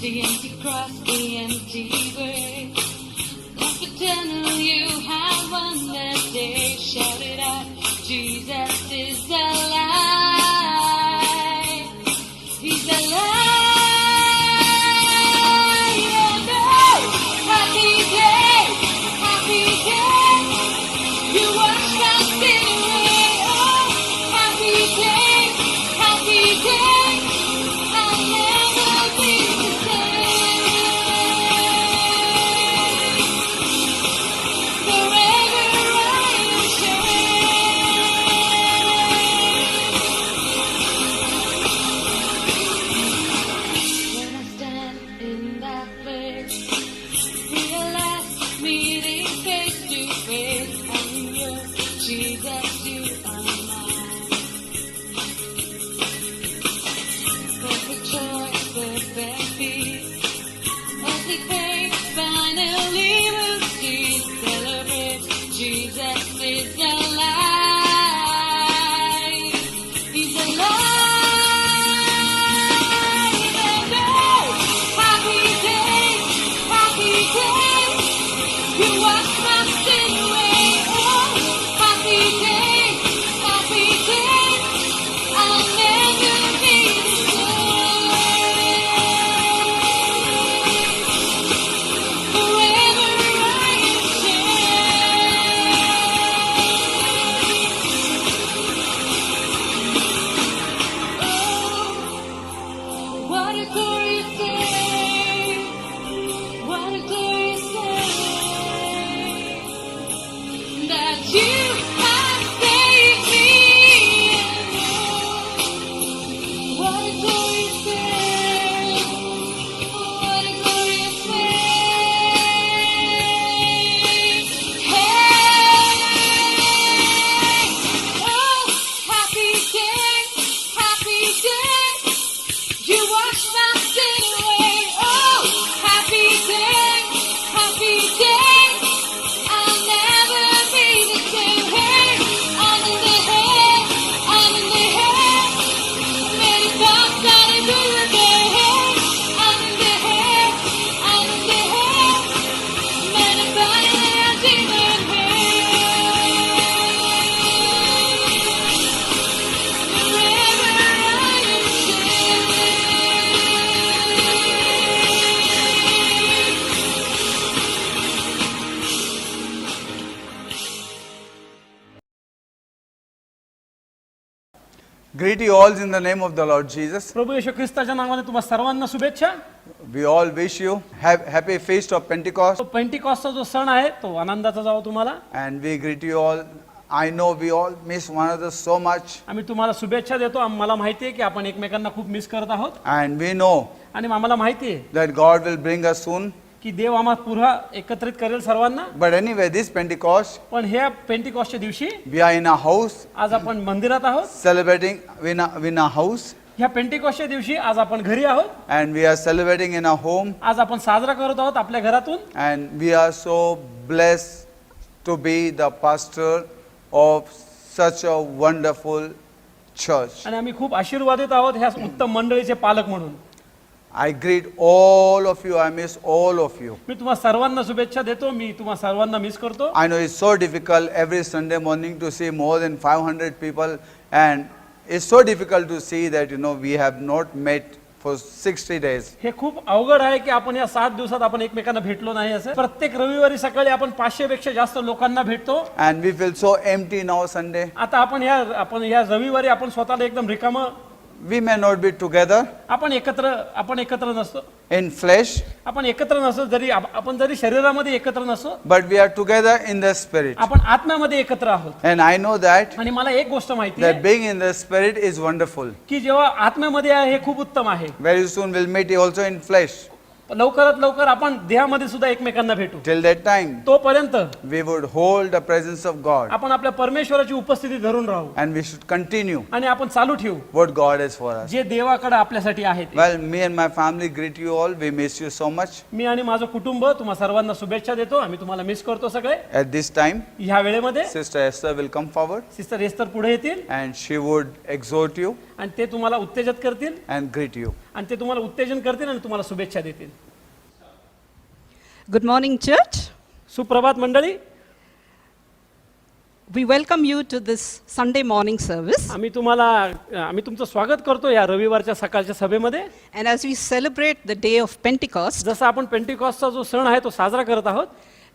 The empty cross, the empty grave. That's eternal, you have won that day. Shout it out, Jesus is alive. He's alive. And oh, happy day, happy day. You washed my sin away. Oh, happy day, happy day. I'll never be the same. Forever I am changed. When I stand in that place, realize meeting face to face. I'm yours, Jesus, you are mine. Perfect joy, perfect peace. Earthly pain finally will cease. Celebrate, Jesus is alive. He's alive. And oh, happy day, happy day. You wash my sin away. Oh, happy day, happy day. I'll never be the same. Forever I am changed. Oh, what a glorious day. What a glorious day. That you have saved me. What a glorious day. What a glorious day. Hey, oh, happy day, happy day. You wash my sin away. Oh, happy day, happy day. I'll never be the same. Hey, I'm in the head, I'm in the head. Many thoughts out of the day. Hey, I'm in the head, I'm in the head. Many bodies are demon Forever I am changed. Greet you all in the name of the Lord Jesus. प्रभू येशू ख्रिस्ताच्या नावाने तुम्हा सर्वांना शुभेच्छा. We all wish you happy feast of Pentecost, तो पेंटिकॉस्टचा जो सण आहे तो आनंदाचा जावो तुम्हाला. and we greet you all. I know we all miss one another so much, आम्ही तुम्हाला शुभेच्छा देतो. मला माहिती आहे की आपण एकमेकांना खूप मिस करत आहोत and we know आणि आम्हाला माहिती आहे that God will bring us soon. की देव आम्हाला पुन्हा एकत्रित करेल सर्वांना. But anyway, this Pentecost, पण ह्या पेंटिकॉस्टच्या दिवशी we are in a house आज आपण मंदिरात आहोत. celebrating in a house, ह्या पेंटिकॉस्टच्या दिवशी आज आपण घरी आहोत. and we are celebrating in a home, आज आपण साजरा करत आहोत आपल्या घरातून. and we are so blessed to be the pastor of such a wonderful church. आणि आम्ही खूप आशीर्वादित आहोत ह्या उत्तम मंडळीचे पालक म्हणून. I greet all of you. I miss all of you. मी तुम्हा सर्वांना शुभेच्छा देतो. मी तुम्हा सर्वांना मिस करतो. I know it's so difficult every Sunday morning to see more than 500 people, and it's so difficult to see that we have not met for 60 days. हे खूप अवघड आहे की आपण या 7 दिवसात आपण एकमेकांना भेटलो नाही. असं प्रत्येक रविवारी सकाळी आपण 500 पेक्षा जास्त लोकांना भेटतो. And we feel so empty now Sunday. आता आपण या रविवारी आपण स्वतःला एकदम रिकाम. We may not be together आपण एकत्र नसतो. in flesh, आपण एकत्र नसतो आपण जरी शरीरामध्ये एकत्र नसतो, but we are together in the spirit. आपण आत्म्यामध्ये एकत्र आहोत. And I know that आणि मला एक गोष्ट माहिती that आहे being in the spirit is wonderful. की जेव्हा आत्म्यामध्ये आहे हे खूप उत्तम आहे. Very soon we'll meet also in flesh. लवकरात लवकर आपण देहामध्ये सुद्धा एकमेकांना भेटू. Till that time, तोपर्यंत we would hold the presence of God आपण आपल्या परमेश्वराची उपस्थिती धरून राहू and we should continue आणि आपण चालू ठेवू what God has for us. जे देवाकडे आपल्यासाठी आहे ते. Well, me and my family greet you all. We miss you so much. मी आणि माझं कुटुंब तुम्हा सर्वांना शुभेच्छा देतो. आम्ही तुम्हाला मिस करतो सगळे. At this time, ह्या वेळेमध्ये Sister Esther will come forward sister Esther पुढे येतील and she would exhort you आणि ते तुम्हाला उत्तेजित करतील and greet you. आणि ते तुम्हाला उत्तेजन करतील आणि तुम्हाला शुभेच्छा देतील. Good morning, church. सुप्रभात मंडळी. We welcome you to this Sunday morning service. आम्ही तुमचं स्वागत करतो या रविवारच्या सकाळच्या सभेमध्ये. And as we celebrate the day of Pentecost, जसं आपण पेंटिकॉस्टचा जो सण आहे तो साजरा करत आहोत,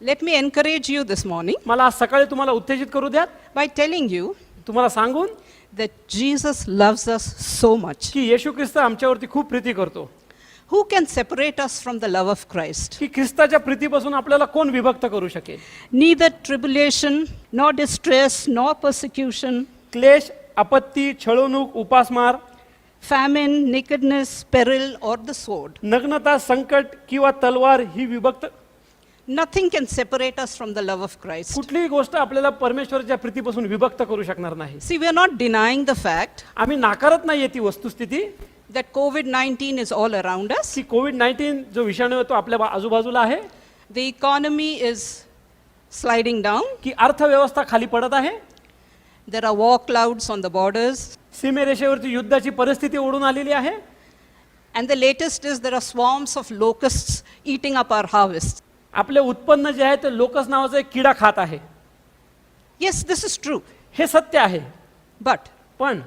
let me encourage you this morning मला आज सकाळी तुम्हाला उत्तेजित करू द्या by telling you तुम्हाला सांगून that Jesus loves us so much. की येशू ख्रिस्त आमच्यावरती खूप प्रीती करतो. Who can separate us from the love of Christ? की ख्रिस्ताच्या प्रीतीपासून आपल्याला कोण विभक्त करू शकेल? Neither tribulation, nor distress, nor persecution, क्लेश, आपत्ती, छळवणूक, उपासमार, famine, nakedness, peril, or the sword. नग्नता, संकट किंवा तलवार ही विभक्त Nothing can separate us from the love of Christ. कुठलीही गोष्ट आपल्याला परमेश्वराच्या प्रीतीपासून विभक्त करू शकणार नाही. See, we are not denying the fact आम्ही नाकारत नाहीये ती वस्तुस्थिती that COVID-19 is all around us. की कोविड-19 जो विषाणू आहे तो आपल्या आजूबाजूला आहे, The economy is sliding down. की अर्थव्यवस्था खाली पडत आहे, There are war clouds on the borders. सीमेरेषेवरती युद्धाची परिस्थिती ओढून आलेली आहे And the latest is there are swarms of locusts eating up our harvest. आपले उत्पन्न जे आहे ते लोकस नावाचा एक किडा खात आहे. Yes, this is true. हे सत्य आहे. But पण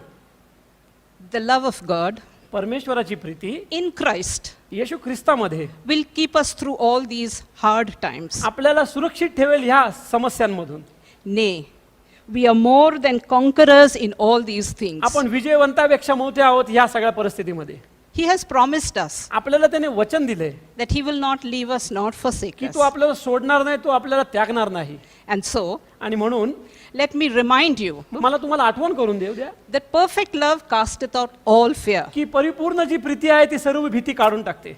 the love of God परमेश्वराची Preeti in Christ Yeshu ख्रिस्तामध्ये will keep us through all these hard times. आपल्याला सुरक्षित ठेवेल ह्या समस्यांमधून. Nay, we are more than conquerors in all these things. आपण विजयवंतापेक्षा मोठे आहोत ह्या सगळ्या परिस्थितीमध्ये. He has promised us आपल्याला त्याने वचन दिले that He will not leave us nor forsake की us. तो आपल्याला सोडणार नाही, तो आपल्याला त्यागणार नाही. And so, आणि म्हणून let me remind you मला तुम्हाला आठवण करून देऊ द्या that perfect love casteth out all fear. की परिपूर्ण जी प्रीती आहे ती सर्व भीती काढून टाकते.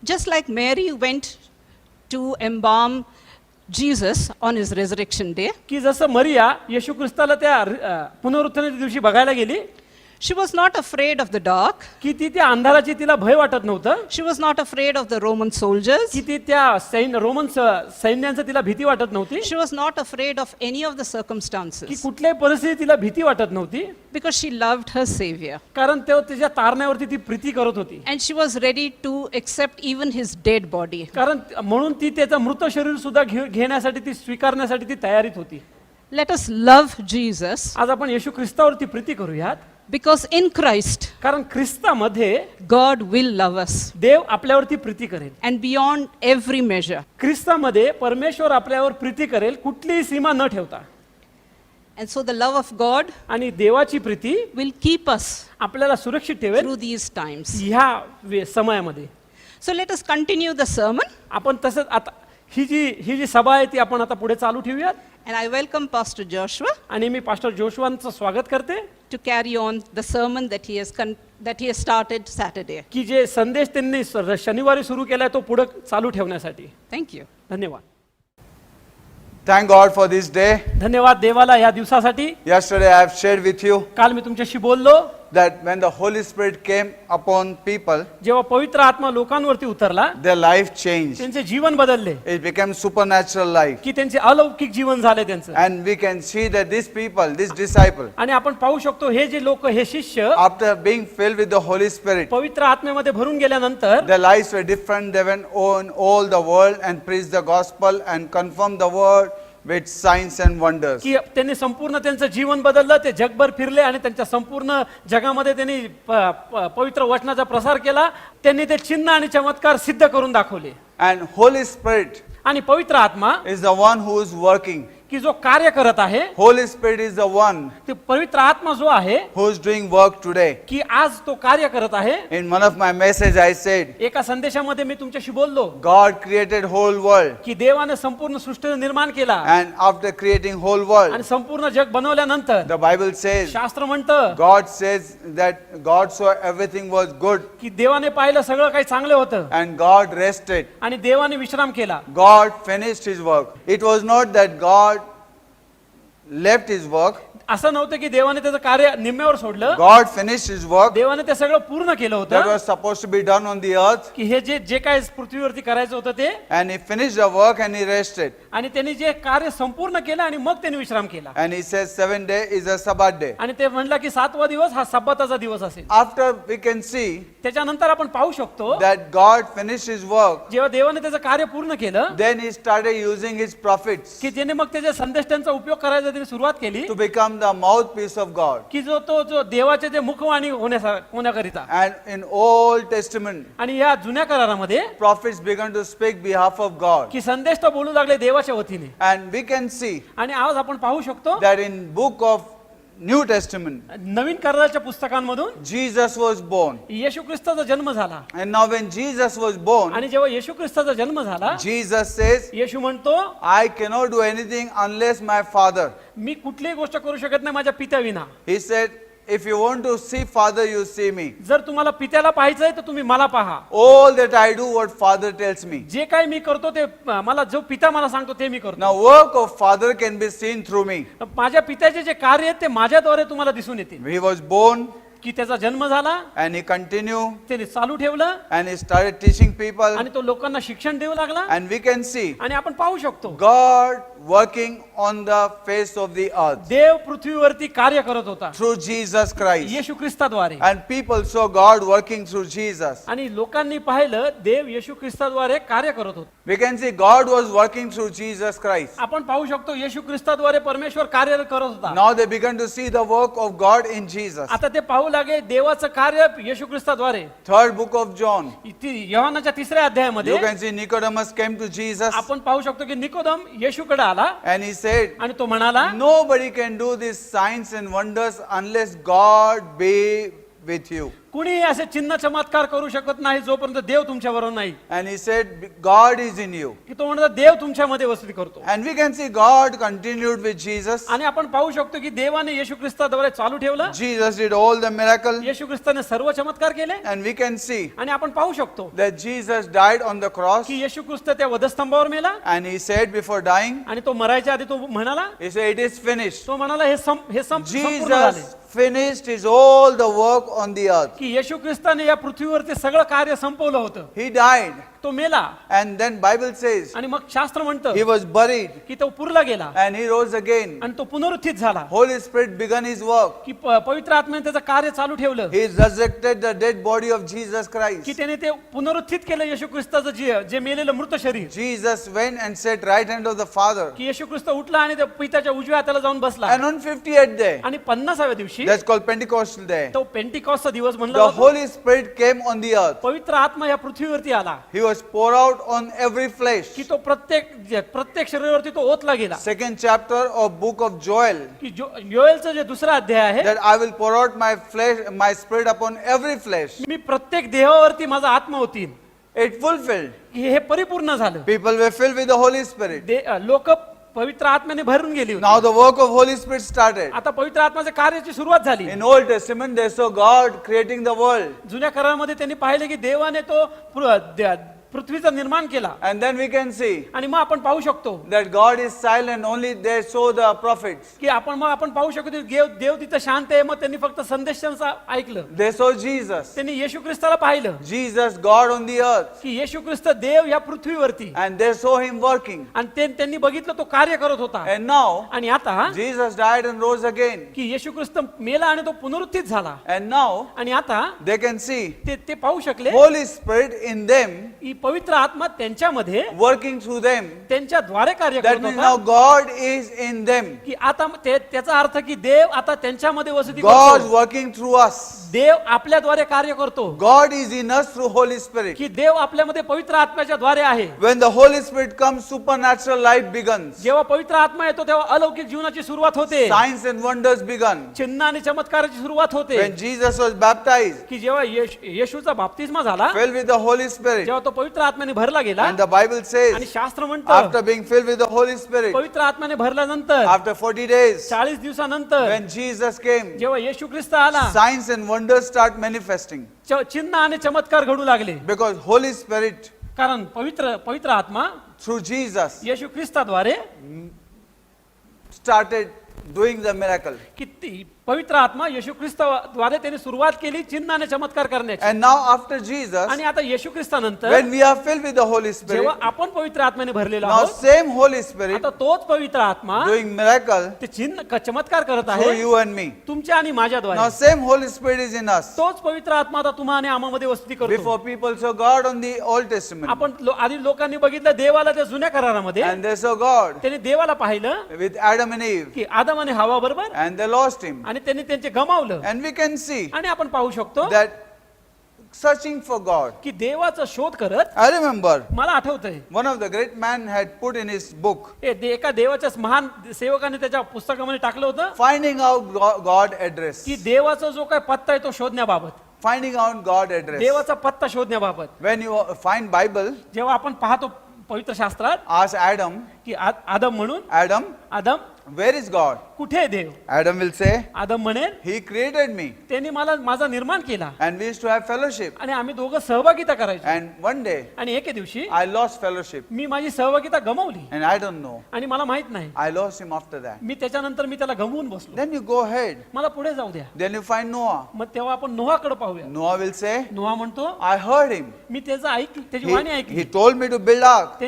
Just like Mary went to embalm Jesus on his resurrection day, की जसं मरिया येशू ख्रिस्ताला त्या पुनरुत्थानाच्या दिवशी बघायला गेली, she was not afraid of the dark. की ती त्या अंधाराची तिला भय वाटत नव्हतं, She was not afraid of the Roman soldiers. की ती त्या रोमन सैन्यांचं तिला भीती वाटत नव्हती, She was not afraid of any of the की circumstances कुठल्याही परिस्थितीत तिला भीती वाटत नव्हती, because she loved her Savior. कारण तेव्हा तिच्या तारण्यावरती ती प्रीती करत होती. And she was ready to accept even his dead body. कारण म्हणून ती त्याचं मृत शरीर सुद्धा घेण्यासाठी, ती स्वीकारण्यासाठी ती तयारीत होती. Let us love Jesus आज आपण येशू ख्रिस्तावरती प्रीती करूयात, because in Christ, कारण ख्रिस्तामध्ये God will love us देव आपल्यावरती प्रीती करेल. and beyond every measure. ख्रिस्तामध्ये परमेश्वर आपल्यावर प्रीती करेल, कुठलीही सीमा न ठेवता. And so the love of God आणि देवाची प्रीती will keep us आपल्याला सुरक्षित ठेवेल through these times. ह्या समयामध्ये. So let us continue the sermon. आपण तसंच आता ही जी सभा आहे ती आपण आता पुढे चालू ठेवूयात. And I welcome Pastor Joshua आणि मी पास्टर जोशवांचं स्वागत करते to carry on the sermon that he has started Saturday. की जे संदेश त्यांनी शनिवारी सुरू केलाय तो पुढे चालू ठेवण्यासाठी. Thank you. धन्यवाद. Thank God for this day. धन्यवाद देवाला या दिवसासाठी. Yesterday I have shared with you काल मी तुमच्याशी बोललो, that when the Holy Spirit came upon people, जेव्हा पवित्र आत्मा लोकांवरती उतरला, their life changed. त्यांचे जीवन बदलले, It became supernatural life. की त्यांचे अलौकिक जीवन झाले त्यांचं. And we can see that these people, these disciples, आणि आपण पाहू शकतो हे जे लोक, हे शिष्य after being filled with the Holy Spirit, पवित्र आत्म्यामध्ये भरून गेल्यानंतर their lives were different. They went on all the world and preached the gospel and confirmed the word with signs and wonders. की त्यांनी संपूर्ण त्यांचं जीवन बदललं, ते जगभर फिरले आणि त्यांच्या संपूर्ण जगामध्ये त्यांनी पवित्र वचनाचा प्रसार केला. त्यांनी ते चिन्ह आणि चमत्कार सिद्ध करून दाखवले. And Holy Spirit आणि पवित्र आत्मा is the one who is working. की की जो कार्य करत आहे Holy Spirit is the one ते पवित्र आत्मा जो आहे who is doing work today. की आज तो कार्य करत आहे. In one of my message I said, एका संदेशामध्ये मी तुमच्याशी बोललो God created whole world, की देवाने संपूर्ण सृष्टी निर्माण केला and after creating whole world, आणि संपूर्ण जग बनवल्यानंतर the Bible says, शास्त्र म्हणतं God says that God saw everything was good की देवाने पाहिलं सगळं काही चांगलं होतं and God rested. आणि देवाने विश्राम केला. God finished his work. It was not that God left his work. असं नव्हतं की देवाने त्याचं कार्य निम्म्यावर सोडलं. God finished his work देवाने ते सगळं पूर्ण केलं that होतं was supposed to be done on the earth, की हे जे जे काय पृथ्वीवरती करायचं होतं ते, and he finished the work and he rested. आणि त्यांनी जे कार्य संपूर्ण केलं आणि मग त्यांनी विश्राम केला. And he says 7th day is a Sabbath day. आणि ते म्हणलं की 7वा दिवस हा सब्बाताचा दिवस असेल. After we can see त्याच्यानंतर आपण पाहू शकतो that God finished his work, जेव्हा देवाने त्याचं कार्य पूर्ण केलं then he started using his prophets की ज्याने मग त्याच्या संदेशांचा उपयोग करायचा त्यांनी सुरुवात केली to become the mouthpiece of God. की जो देवाचे जे मुखवाणी होण्याकरिता. And in Old Testament, आणि या जुन्या करारामध्ये prophets began to speak behalf of God. की संदेश तर बोलू लागले देवाच्या वतीने. And we can see आणि आज आपण पाहू शकतो that in book of New Testament, नवीन कराराच्या पुस्तकांमधून Jesus was born. येशू ख्रिस्ताचा जन्म झाला. And now when Jesus was born, आणि जेव्हा येशू ख्रिस्ताचा जन्म झाला Jesus says, येशू म्हणतो I cannot do anything unless my Father. मी कुठलीही गोष्ट करू शकत नाही माझ्या पित्याविना. He said, if you want to see Father, you see me. जर तुम्हाला पित्याला पाहायचंय तर तुम्ही मला पहा. All that I do, what Father tells me. जे काही मी करतो ते मला जो पिता मला सांगतो ते मी करतो. Now work of Father can be seen through me. माझ्या पित्याचे जे कार्य आहेत ते माझ्याद्वारे तुम्हाला दिसून येतील. He was born की त्याचा जन्म झाला, and he continued त्याने चालू ठेवलं and he started teaching people. आणि तो लोकांना शिक्षण देऊ लागला. And we can see आणि आपण पाहू शकतो God working on the face of the earth देव पृथ्वीवरती कार्य करत होता through Jesus Christ. Yeshu ख्रिस्ताद्वारे. And people saw God working through Jesus. आणि लोकांनी पाहिलं देव येशू ख्रिस्ताद्वारे कार्य करत होता. We can see God was working through Jesus Christ. आपण पाहू शकतो येशू ख्रिस्ताद्वारे परमेश्वर कार्य करत होता. Now they began to see the work of God in Jesus. आता ते पाहू लागे देवाचं कार्य येशू ख्रिस्ताद्वारे. Third book of John, योहानाच्या 3ऱ्या अध्यायामध्ये you can see Nicodemus came to Jesus आपण पाहू शकतो की निकोदम येशूकडे आला and he said, आणि तो म्हणाला nobody can do these signs and wonders unless God be with you. कुणी असे चिन्ह चमत्कार करू शकत नाही जोपर्यंत देव तुमच्याबरोबर नाही. And he said, God is in you. की तो म्हणतो देव तुमच्यामध्ये वस्ती करतो. And we can see God continued with Jesus. आणि आपण पाहू शकतो की देवाने येशू ख्रिस्ताद्वारे चालू ठेवलं. Jesus did all the miracles. येशू ख्रिस्ताने सर्व चमत्कार केले. And we can see आणि आपण पाहू शकतो that Jesus died on the cross. की येशू ख्रिस्त त्या वधस्तंभावर मेला. And he said before dying, आणि तो मरायच्या आधी तो म्हणाला, he said, it is finished. तो म्हणाला हे संपूर्ण झाले. Jesus finished his all the work on the earth. की येशू ख्रिस्ताने या पृथ्वीवरती सगळं कार्य संपवलं होतं. He died. तो मेला. And then Bible says, आणि मग शास्त्र म्हणतं he was buried. की तो पुरला गेला And he rose again. आणि तो पुनरुत्थित झाला. Holy Spirit began his work. की पवित्र आत्म्याने त्याचं कार्य चालू ठेवलं. He resurrected the dead body of Jesus की Christ. त्याने ते पुनरुत्थित केलं येशू ख्रिस्ताचं जे मेलेलं मृत शरीर. Jesus went and sat right hand of the Father. की येशू ख्रिस्त उठला आणि त्या पित्याच्या उजव्या हाताला जाऊन बसला. And on 50th day, आणि 50व्या दिवशी that's called Pentecostal day, तो पेंटिकॉसचा दिवस म्हणला the जातो. Holy Spirit came on the earth. पवित्र आत्मा या पृथ्वीवरती आला. He was poured out on every flesh. की तो प्रत्येक शरीरावरती तो ओतला गेला. Second chapter of book of Joel, की योएलचं जे दुसरा अध्याय आहे, that I will pour out my flesh, my spirit upon every flesh. मी प्रत्येक देहावरती माझा आत्मा होतील. It fulfilled. हे परिपूर्ण झालं. People were filled with the Holy Spirit. लोक पवित्र आत्म्याने भरून गेली होती. Now the work of Holy Spirit started. आता पवित्र आत्म्याच्या कार्याची सुरुवात झाली. In Old Testament, they saw God creating the world. जुन्या करारामध्ये त्यांनी पाहिले की देवाने तो पृथ्वीचं निर्माण केला. And then we can see आणि मग आपण पाहू शकतो that God is silent, only they saw the prophets. की आपण पाहू शकतो की देव तिथं शांत आहे. मग त्यांनी फक्त संदेशांचं ऐकलं. They saw Jesus. त्यांनी येशू ख्रिस्ताला पाहिलं Jesus, God on the earth. की येशू ख्रिस्त देव या पृथ्वीवरती. And they saw him working. आणि त्यांनी बघितलं तो कार्य करत होता. And now, आणि आता Jesus died and rose again. की येशू ख्रिस्त मेला आणि तो पुनरुत्थित झाला. And now, आणि आता they can see ते पाहू शकले Holy Spirit in them की पवित्र आत्मा त्यांच्यामध्ये working through them. त्यांच्याद्वारे कार्य That करत means होता now God is in them. की आता त्याचा अर्थ की देव आता त्यांच्यामध्ये वसती God करतो working through us. देव आपल्याद्वारे कार्य करतो God is in us through Holy Spirit. की देव आपल्यामध्ये पवित्र आत्म्याच्या द्वारे आहे When the Holy Spirit comes, supernatural life begins. जेव्हा पवित्र आत्मा येतो तेव्हा अलौकिक जीवनाची सुरुवात होते Signs and wonders begun. चिन्ह आणि चमत्काराची सुरुवात होते When Jesus was baptized, की जेव्हा येशूचा बाप्तिस्मा झाला filled with the Holy Spirit, जेव्हा तो पवित्र आत्म्याने भरला गेला and the Bible आणि says, शास्त्र म्हणतं after being filled with the Holy Spirit, पवित्र आत्म्याने भरल्यानंतर after 40 days, 40 दिवसानंतर when Jesus came, जेव्हा येशू ख्रिस्त आला signs and wonders start manifesting. चिन्ह आणि चमत्कार घडू लागले Because Holy Spirit, कारण पवित्र आत्मा through Jesus, Yeshu ख्रिस्ताद्वारे started doing the miracle. की पवित्र आत्मा येशू ख्रिस्ताद्वारे त्याने सुरुवात केली चिन्ह आणि चमत्कार करण्याची And now after Jesus, आणि आता येशू ख्रिस्तानंतर when we are filled with the Holy Spirit, जेव्हा आपण पवित्र आत्म्याने भरलेलो now आहोत same Holy Spirit आता तोच पवित्र आत्मा doing miracle ते चिन्ह चमत्कार करत through आहे you and me. तुमच्या आणि माझ्याद्वारे Now same Holy Spirit is in us. तोच पवित्र आत्मा आता तुम्हा आणि आम्हामध्ये वस्ती करतो Before people saw God on the Old Testament, आपण आधी लोकांनी बघितलं देवाला त्या जुन्या करारामध्ये and they saw God त्यांनी देवाला पाहिलं with Adam and Eve, की आदम आणि हवा बरोबर and they lost him. आणि त्यांनी त्यांचे गमावलं And we can see आणि आपण पाहू शकतो that searching for God. की देवाचा शोध करत I remember मला आठवतंय one of the great men had put in his book, एका देवाच्या महान सेवकाने त्याच्या पुस्तकामध्ये टाकलं होतं finding out God address. की देवाचा जो काय पत्ता आहे तो शोधण्याबाबत Finding out God address. देवाचा पत्ता शोधण्याबाबत When you find Bible, जेव्हा आपण पाहतो पवित्र शास्त्रात ask Adam, की आदम म्हणून आदम where is God? कुठे आहे देव Adam will say, आदम म्हणेल He created me. त्यांनी मला माझा निर्माण केला And we used to have fellowship. आणि आम्ही दोघं सहभागिता करायचो And one day, आणि एके दिवशी I lost fellowship. मी माझी सहभागिता गमावली And I don't know. आणि मला माहित नाही I lost him after that. मी त्याच्यानंतर मी त्याला गमवून बसलो Then you go ahead. मला पुढे जाऊ द्या Then you find Noah. मग तेव्हा आपण नोहाकडे पाहूया Noah will say, नोहा म्हणतो I heard him. मी त्याची वाणी He ऐकली told me to build ark.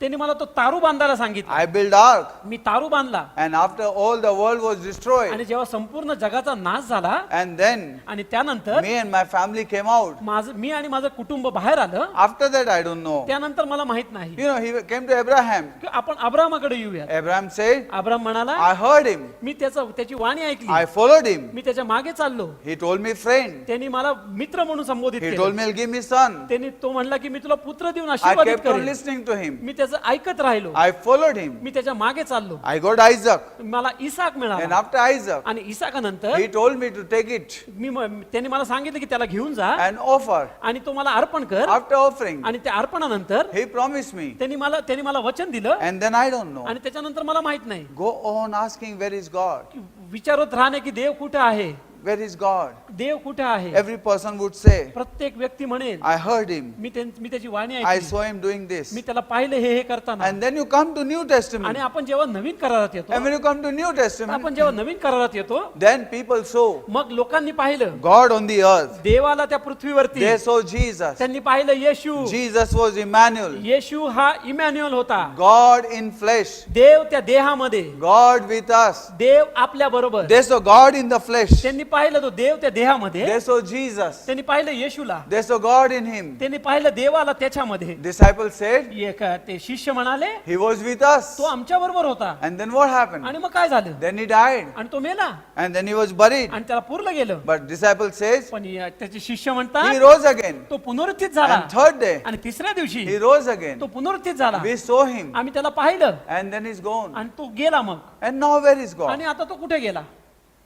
त्यांनी मला तो तारू बांधायला सांगितलं I built ark. मी तारू बांधला And after all the world was destroyed. आणि जेव्हा संपूर्ण जगाचा नाश झाला And then आणि त्यानंतर me and my family came out. मी आणि माझं कुटुंब बाहेर आलं After that, I don't know. त्यानंतर मला माहित नाही You know, he came to Abraham. की आपण अब्रामाकडे येऊया Abraham said, अब्राम म्हणाला I heard him. मी त्याची वाणी ऐकली I followed him. मी त्याच्या मागे चाललो He told me friend. त्यांनी मला मित्र म्हणून संबोधित He केलं told me he'll give me son. त्यांनी तो म्हणला की मी तुला पुत्र देऊन I आशीर्वादित kept on करेन listening to him. मी त्याचं ऐकत राहिलो I followed him. मी त्याच्या मागे चाललो I got Isaac. मला इसाक And मिळाला after Isaac, आणि इसाकानंतर he told me to take it त्यांनी मला सांगितलं की त्याला घेऊन जा and offer. आणि तो मला अर्पण कर After offering, आणि त्या अर्पणानंतर he promised me. त्यांनी मला वचन दिलं And then I don't know. आणि त्याच्यानंतर मला माहित नाही Go on asking, where is God? की विचारत राहणे की देव कुठे आहे Where is God? देव कुठे आहे Every person would say, प्रत्येक व्यक्ती म्हणेल I heard him. मी त्याची वाणी I ऐकली saw him doing this. मी त्याला पाहिले हे करताना And then you come to New Testament. आणि आपण जेव्हा नवीन करारात येतो And when you come to New Testament, आपण जेव्हा नवीन करारात येतो then people saw मग लोकांनी पाहिलं God on the earth. देवाला त्या पृथ्वीवरती They saw Jesus. त्यांनी पाहिलं येशू Jesus was Emmanuel. येशू हा इमॅन्युअल होता God in flesh. देव त्या देहामध्ये God with us. देव आपल्या बरोबर They saw God in the flesh. त्यांनी पाहिलं तो देव त्या देहामध्ये They saw Jesus. त्यांनी पाहिलं येशूला They saw God in him. त्यांनी पाहिलं देवाला त्याच्यामध्ये Disciples said, ते शिष्य म्हणाले He was with us. तो आमच्या बरोबर होता And then what happened? आणि मग काय झालं Then he died. आणि तो मेला And then he was buried. आणि त्याला पुरलं गेलं But disciples says, पण त्याचे शिष्य he म्हणतात rose again. तो पुनरुत्थित झाला And third day, आणि तिसऱ्या दिवशी he rose again. तो पुनरुत्थित झाला We saw him. आम्ही त्याला पाहिलं And then he's gone. आणि तो गेला मग And now where is God? आणि आता तो कुठे गेला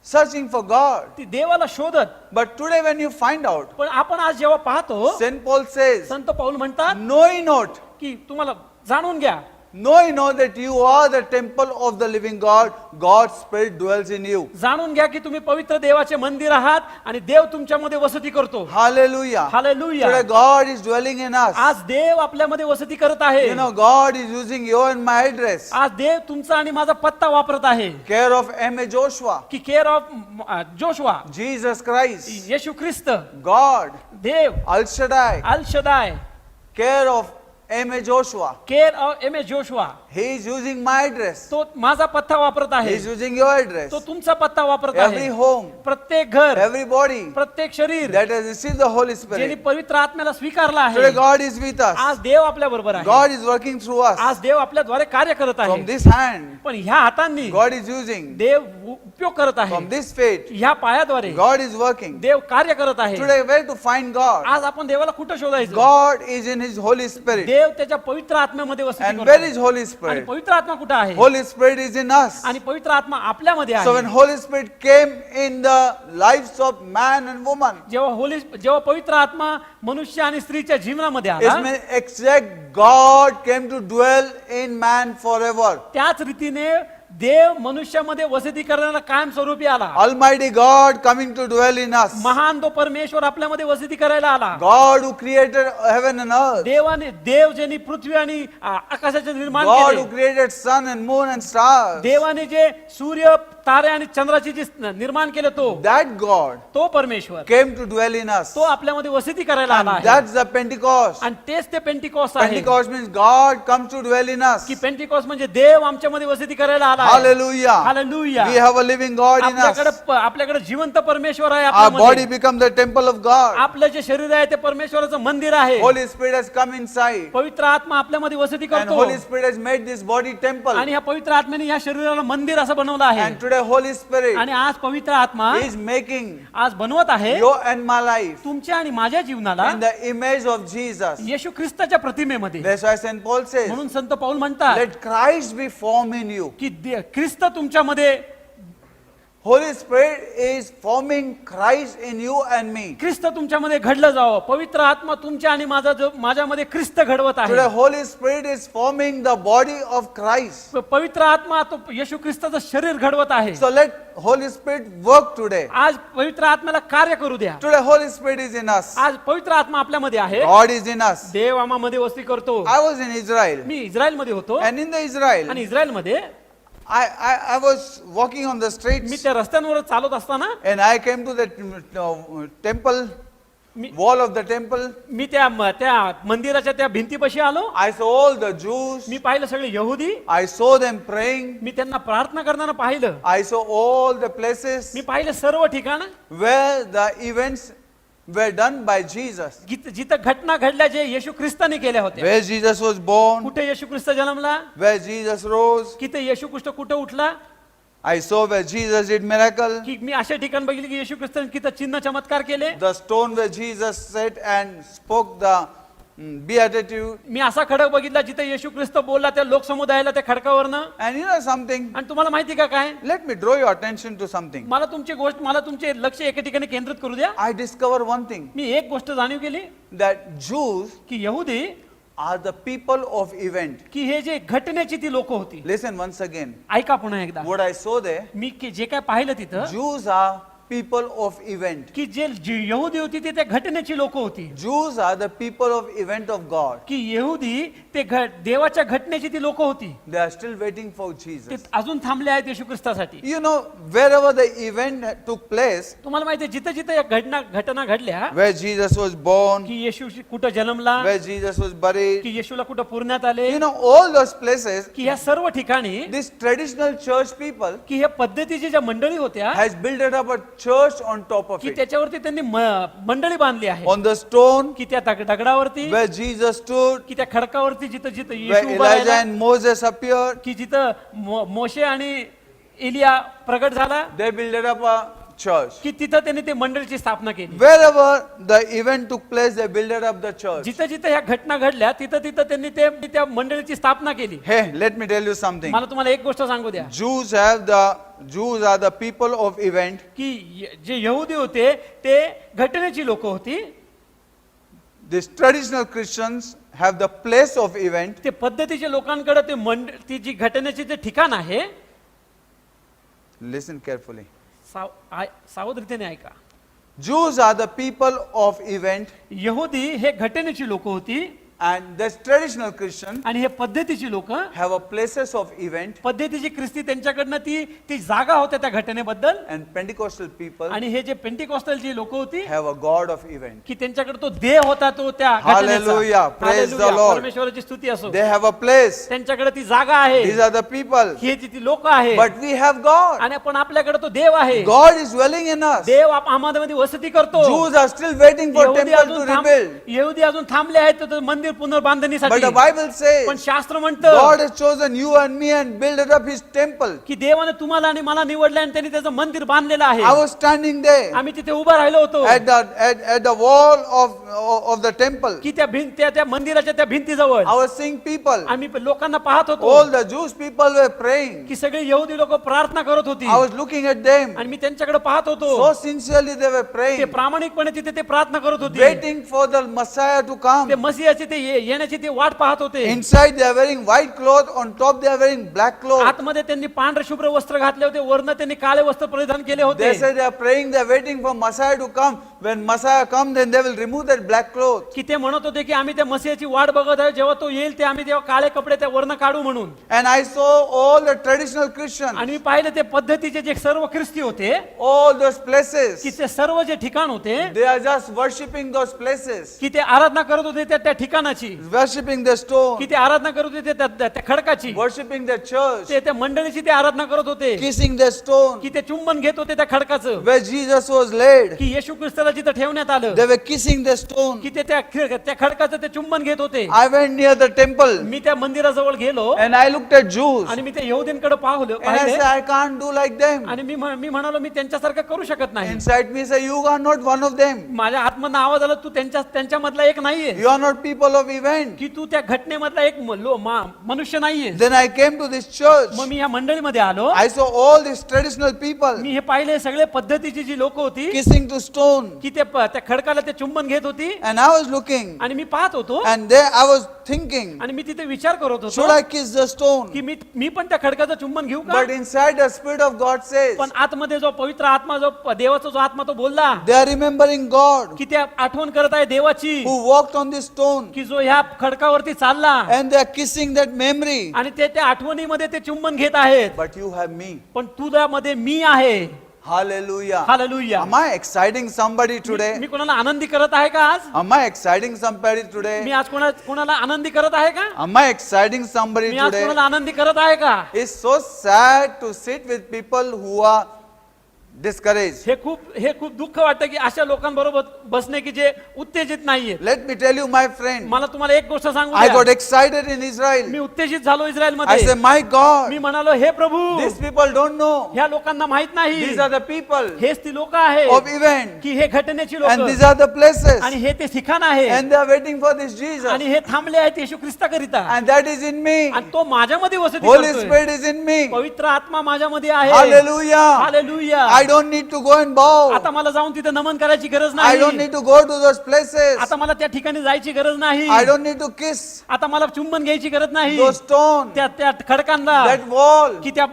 Searching for God. ती देवाला शोधत But today when you find out, पण आपण आज जेव्हा पाहतो St. Paul says, संत पाऊल म्हणतात know ye not, की तुम्हाला जाणून घ्या know ye not that you are the temple of the living God, God's Spirit dwells in you. जाणून घ्या की तुम्ही पवित्र देवाचे मंदिर आहात आणि देव तुमच्यामध्ये वसती करतो Hallelujah. Hallelujah Today God is dwelling in us. आज देव आपल्यामध्ये वसती करत आहे You know, God is using your and my address. आज देव तुमचा आणि माझा पत्ता वापरत आहे Care of M.A. Joshua, की care of Joshua Jesus Christ, येशू ख्रिस्त God, देव Al Shaddai, Al Shaddai care of M.A. Joshua. Care M A Joshua, He is using my address. तो माझा पत्ता वापरत He आहे, is using your address. तो तुमचा पत्ता वापरत Every आहे. home, प्रत्येक घर, every body प्रत्येक शरीर that has received the Holy ज्यांनी Spirit. पवित्र आत्म्याला स्वीकारला Today आहे, God is with us. आज देव आपल्या बरोबर आहे. God is working through us. आज देव आपल्याद्वारे कार्य करत From आहे. this hand, पण ह्या हातांनी God is using. देव उपयोग करत आहे. From this faith, ह्या पायाद्वारे God is working. देव कार्य करत आहे. Today, where to find God? आज आपण देवाला कुठं शोधायचं? God is in His Holy Spirit. देव त्याच्या पवित्र आत्म्यामध्ये वसती And करतो. where is Holy आणि Spirit? पवित्र आत्मा कुठं आहे? Holy Spirit is in us. आणि पवित्र आत्मा आपल्यामध्ये So when आहे. Holy Spirit came in the lives of man and woman, जेव्हा पवित्र आत्मा मनुष्य आणि स्त्रीच्या जीवनामध्ये it आला, means exact God came to dwell in man forever. त्याच रीतीने देव मनुष्यामध्ये वसती करण्याला कायम स्वरूपी आला. Almighty God coming to dwell in us. महान तो परमेश्वर आपल्यामध्ये वसती करायला आला. God who created heaven and earth. देव ज्यांनी पृथ्वी आणि आकाशाचे निर्माण God who केले, created sun and moon and stars. देवाने जे सूर्य तारे आणि चंद्राचे जे निर्माण केले, That God तो परमेश्वर came to dwell in us. तो आपल्यामध्ये वसती करायला आला And आहे. that's the Pentecost. आणि तेच ते पेंटिकॉस्ट आहे. Pentecost means God comes to dwell in us. की पेंटिकॉस्ट म्हणजे देव आमच्यामध्ये वसती करायला आला आहे. Hallelujah. Hallelujah. We have a living God in us. आपल्याकडे जिवंत परमेश्वर आहे Our body आपल्यामध्ये. becomes the temple of God. आपलं जे शरीर आहे ते परमेश्वराचं मंदिर आहे. Holy Spirit has come inside. पवित्र आत्मा आपल्यामध्ये वसती And करतो. Holy Spirit has made this body temple. आणि ह्या पवित्र आत्म्याने या शरीराला मंदिर असं बनवलं आहे. And today Holy Spirit आणि आज पवित्र आत्मा is making आज बनवत आहे your and my life तुमच्या आणि माझ्या जीवनाला in the image of Jesus. येशू ख्रिस्ताच्या प्रतिमेमध्ये. That's why St. Paul says, म्हणून संत पाऊल म्हणतात let Christ be formed in you. की ख्रिस्त तुमच्यामध्ये, Holy Spirit is forming Christ in you and me. ख्रिस्त तुमच्यामध्ये घडलं जावं. पवित्र आत्मा तुमच्या आणि माझ्यामध्ये ख्रिस्त घडवत Today आहे. Holy Spirit is forming the body of Christ. पवित्र आत्मा तो येशू ख्रिस्ताचं शरीर घडवत आहे. So let Holy Spirit work today. आज पवित्र आत्म्याला कार्य करू द्या. Today Holy Spirit is in us. आज पवित्र आत्मा आपल्यामध्ये आहे. God is in us. देव आम्हामध्ये वस्ती करतो. I was in Israel. Me Israel मध्ये होतो And in the Israel, आणि इस्रायल मध्ये I was walking on the me streets त्या रस्त्यांवर चालत असताना and I came to the temple, me wall of the temple. मी त्या मंदिराच्या त्या भिंतीपाशी आलो. I saw all the Jews. मी पाहिलं सगळे यहुदी. I saw them praying. मी त्यांना प्रार्थना करताना पाहिलं. I saw all the places मी पाहिलं सर्व ठिकाण where the events were done by Jesus. जिथं घटना घडल्या जे येशू ख्रिस्ताने केल्या होत्या. Where Jesus was born, कुठे येशू ख्रिस्त जन्मला, where Jesus rose. किती येशू ख्रिस्त कुठे उठला, I saw where Jesus did miracle. की मी अशा ठिकाण बघितले की येशू ख्रिस्ताने किती चिन्ह चमत्कार केले. The stone where Jesus sat and spoke the beatitude. मी असा खडक बघितला जिथे येशू ख्रिस्त बोलला त्या लोकसमुदायाला त्या खडकावरनं. And you know something? आणि तुम्हाला माहिती का काय, Let me draw your attention to something. मला तुमचे लक्ष एका ठिकाणी केंद्रित करू द्या. I discover one thing, मी एक गोष्ट जाणीव केली that Jews की यहुदी are the people of event. की हे जे घटनेची ती लोक होती. Listen once again. ऐका पुन्हा एकदा. What I saw there, मी जे काय पाहिलं तिथं Jews are people of event. की जे यहुदी होती ते त्या घटनेची लोक होती. Jews are the people of event of God. की यहुदी ते देवाच्या घटनेची ती लोक होती. They are still waiting for ते Jesus. अजून थांबले आहेत येशू ख्रिस्तासाठी. You know, wherever the event took place, तुम्हाला माहिती आहे जिथं जिथं या घटना घडल्या where Jesus was born, की येशू कुठं जन्मला, where Jesus was buried, की येशूला कुठं पुरण्यात आले, you know, all those places, की ह्या सर्व ठिकाणी these traditional church people की ह्या पद्धतीची ज्या मंडळी होत्या has built up a church on top of की it. त्याच्यावरती त्यांनी मंडळी बांधली आहे. On the stone की त्या दगडावरती, where Jesus stood, की त्या खडकावरती जिथं जिथं where येशू उभा Elijah राहिला, and Moses appeared, की जिथं मोशे आणि एलिया प्रगट झाला, they built up a church. की तिथं त्यांनी ते मंडळीची स्थापना केली. Wherever the event took place, they built up the church. जिथं जिथं ह्या घटना घडल्या तिथं तिथं त्यांनी त्या मंडळीची स्थापना केली. Hey, let me tell you something. मला तुम्हाला एक गोष्ट सांगू द्या Jews are the people of event. की जे यहुदी होते ते घटनेची लोक होती. These traditional Christians have the place of event. ते पद्धतीच्या लोकांकडे ती जी घटनेची जे ठिकाण आहे. Listen carefully. सावधरीतीने ऐका. Jews are the people of event. यहुदी हे घटनेची लोक होती. And this traditional Christian आणि हे पद्धतीची लोक have a places of event, पद्धतीची ख्रिस्ती त्यांच्याकडनं ती जागा होत्या त्या घटनेबद्दल. and Pentecostal people आणि हे जे पेंटिकॉस्टल जी लोक होती have a God of event. की त्यांच्याकडे तो देह होता तो त्या Hallelujah. Praise the Lord. परमेश्वराची स्तुती असो. They have a place. त्यांच्याकडे ती जागा आहे. These are the people. हे जी ती लोक आहे. But we have God. आणि पण आपल्याकडे तो देव आहे. God is dwelling in us. देव आम्हामध्ये वसती करतो. Jews are still waiting for temple to rebuild. यहुदी अजून थांबले आहेत तर मंदिर पुनर्बांधणीसाठी. But the Bible says पण शास्त्र म्हणतं God has chosen you and me and built up his temple. की देवाने तुम्हाला आणि मला निवडले आणि त्यांनी त्याचं मंदिर बांधलेलं आहे. I was standing there आम्ही तिथे उभा राहिलो होतो at the wall of the temple. की त्या मंदिराच्या त्या भिंतीजवळ I was seeing people. आम्ही लोकांना पाहत होतो All the Jewish people were praying. की सगळे यहुदी लोक प्रार्थना करत होती. I was looking at them. आणि मी त्यांच्याकडे पाहत होतो. So sincerely they were ते praying, प्रामाणिकपणे तिथे ते प्रार्थना करत होते. waiting for the Messiah to ते come. मसीहाची ते येण्याची ते वाट पाहत होते. Inside they are wearing white cloth, on top they are wearing black cloth. आतमध्ये त्यांनी पांढरे शुभ्र वस्त्र घातले होते, वरनं त्यांनी काळे वस्त्र परिधान केले होते. They say they are praying, they are waiting for Messiah to come. When Messiah comes, then they will remove that black cloth. की ते म्हणत होते की आम्ही त्या मसीहाची वाट बघत आहे, जेव्हा तो येईल ते आम्ही तेव्हा काळे कपडे त्या वरनं काढू म्हणून. And I saw all the traditional Christians, आणि मी पाहिले ते पद्धतीचे जे सर्व ख्रिस्ती होते all those places, की ते सर्व जे ठिकाण होते they are just worshipping those places, की ते आराधना करत होते त्या ठिकाणाची, worshipping the stone, की ते आराधना करत होते त्या खडकाची, worshipping the church, ते त्या मंडळीची ते आराधना करत होते, kissing the stone की ते चुंबन घेत होते त्या खडकाचं, where Jesus was laid. की येशू ख्रिस्ताला जिथं ठेवण्यात आलं, They were kissing the stone. की ते त्या खडकाचं ते चुंबन घेत होते. I went near the temple मी त्या मंदिराजवळ गेलो and I looked at Jews आणि मी त्या यहुदींकडे and I पाहिले said, I can't do like them. आणि मी म्हणालो मी त्यांच्यासारखं करू शकत नाही. Inside me say, you are not one of them. माझ्या आत्मधनं आवाज आला, तू त्यांच्यामधला एक नाहीये, You are not people of event. की तू त्या घटनेमधला एक मनुष्य नाहीये. Then I came to this church. मग मी या मंडळीमध्ये आलो. I saw all these traditional people मी हे पाहिले सगळे पद्धतीची जी लोक होती kissing to stone. की त्या खडकाला ते चुंबन घेत होती. And I was looking आणि मी पाहत होतो and there I was thinking, आणि मी तिथे विचार करत होतो should I kiss the stone? की मी पण त्या खडकाचं चुंबन घेऊ का. But inside the Spirit of God says, पण आतमध्ये जो पवित्र आत्मा, जो देवाचा जो आत्मा तो बोलला they are remembering God की त्या आठवण करत आहे देवाची, who walked on this stone की जो ह्या खडकावरती चालला and they are kissing that memory. आणि ते त्या आठवणीमध्ये ते चुंबन घेत आहेत. But you have me. पण तुझ्यामध्ये मी आहे. Hallelujah. Hallelujah. Am I exciting somebody today? मी कोणाला आनंदी करत आहे का आज. Am I exciting somebody me today? आज कोणाला आनंदी करत आहे का. Am I exciting somebody मी आज today? कोणाला आनंदी करत आहे का. It's so sad to sit with people who are discouraged. हे खूप दुःख वाटतं की अशा लोकांबरोबर बसणे की जे उत्तेजित नाहीये. Let me tell you, my friend, मला तुम्हाला एक गोष्ट सांगू I द्या. got excited in Israel. मी उत्तेजित झालो इस्रायल I मध्ये. said, my God, मी म्हणालो हे प्रभू, these people don't know. ह्या लोकांना माहित नाही, These are the people हेच ती लोक आहेत of event. की हे घटनेची And लोक these are the places. आणि हे ते ठिकाण आहे And they are waiting for this Jesus. आणि हे थांबले आहेत येशू ख्रिस्ताकरिता. And that is in me. आणि तो माझ्यामध्ये वसती Holy करतोय. Spirit is in me. पवित्र आत्मा माझ्यामध्ये आहे. Hallelujah. Hallelujah. I don't need to go and bow. आता मला जाऊन तिथे नमन करायची गरज I नाही. don't need to go to those places. आता मला त्या ठिकाणी जायची गरज नाही. I don't need to kiss आता मला चुंबन घ्यायची गरज नाही. those stones, त्या खडकांना, that wall. की त्या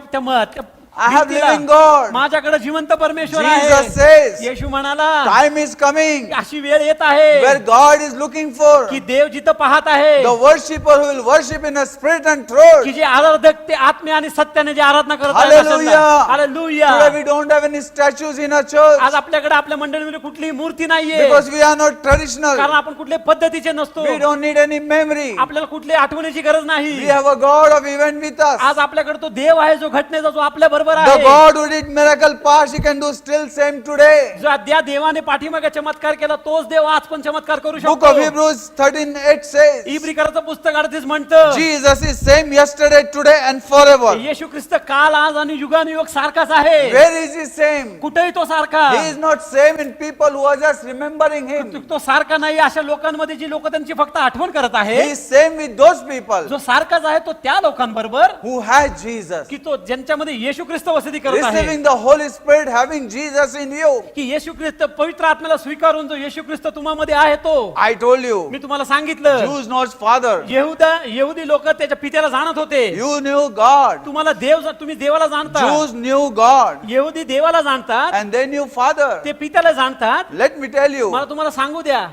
I have भिंतीला. living God. माझ्याकडे जिवंत परमेश्वर Jesus आहे. says, येशू म्हणाला time is coming अशी वेळ येत आहे where God is looking for की देव जिथं पाहत आहे, the worshipper who will worship in a spirit and truth. की जे आराधक ते आत्मे आणि सत्याने जे आराधना करत Hallelujah. Hallelujah. Today we don't have any statues in our church आज आपल्याकडे आपल्या मंडळीमध्ये कुठलीही मूर्ती नाहीये, because we are not traditional. कारण आपण कुठल्या पद्धतीचे नसतो. We don't need any memory. आपल्याला कुठल्या आठवणीची गरज नाही. We have a God of event with us. आज आपल्याकडे तो देव आहे जो घटनेचा, जो आपल्या बरोबर The आहे. God who did miracle past, he can do still same today. जो त्या देवाने पाठीमागे चमत्कार केला तोच देव आज पण चमत्कार करू Book शकतो. of Hebrews 13:8 says, इब्रिकराचं पुस्तक 38 म्हणतं, Jesus is same yesterday, today and forever. येशू ख्रिस्त काल, आज आणि युगानुयुग सारखाच आहे. Where is he same? कुठेही तो सारखा. He is not same in people who are just remembering him. तो सारखा नाही अशा लोकांमध्ये जी लोक त्यांची फक्त आठवण करत He आहे. is same with those people जो सारखाच आहे तो त्या लोकांबरोबर who had Jesus. की तो ज्यांच्यामध्ये येशू ख्रिस्त वसती करत आहे, Receiving the Holy Spirit, having Jesus in you. की येशू ख्रिस्त पवित्र आत्म्याला स्वीकारून जो येशू ख्रिस्त तुम्हामध्ये आहे तो. I told you, मी तुम्हाला सांगितलं, Jews knows Father. यहुदी लोक त्याच्या पित्याला जाणत होते. You knew God. तुम्हाला तुम्ही देवाला जाणता. Jews knew God यहुदी देवाला जाणतात, and they knew Father. ते पित्याला जाणतात. Let me tell you, मला तुम्हाला सांगू द्या,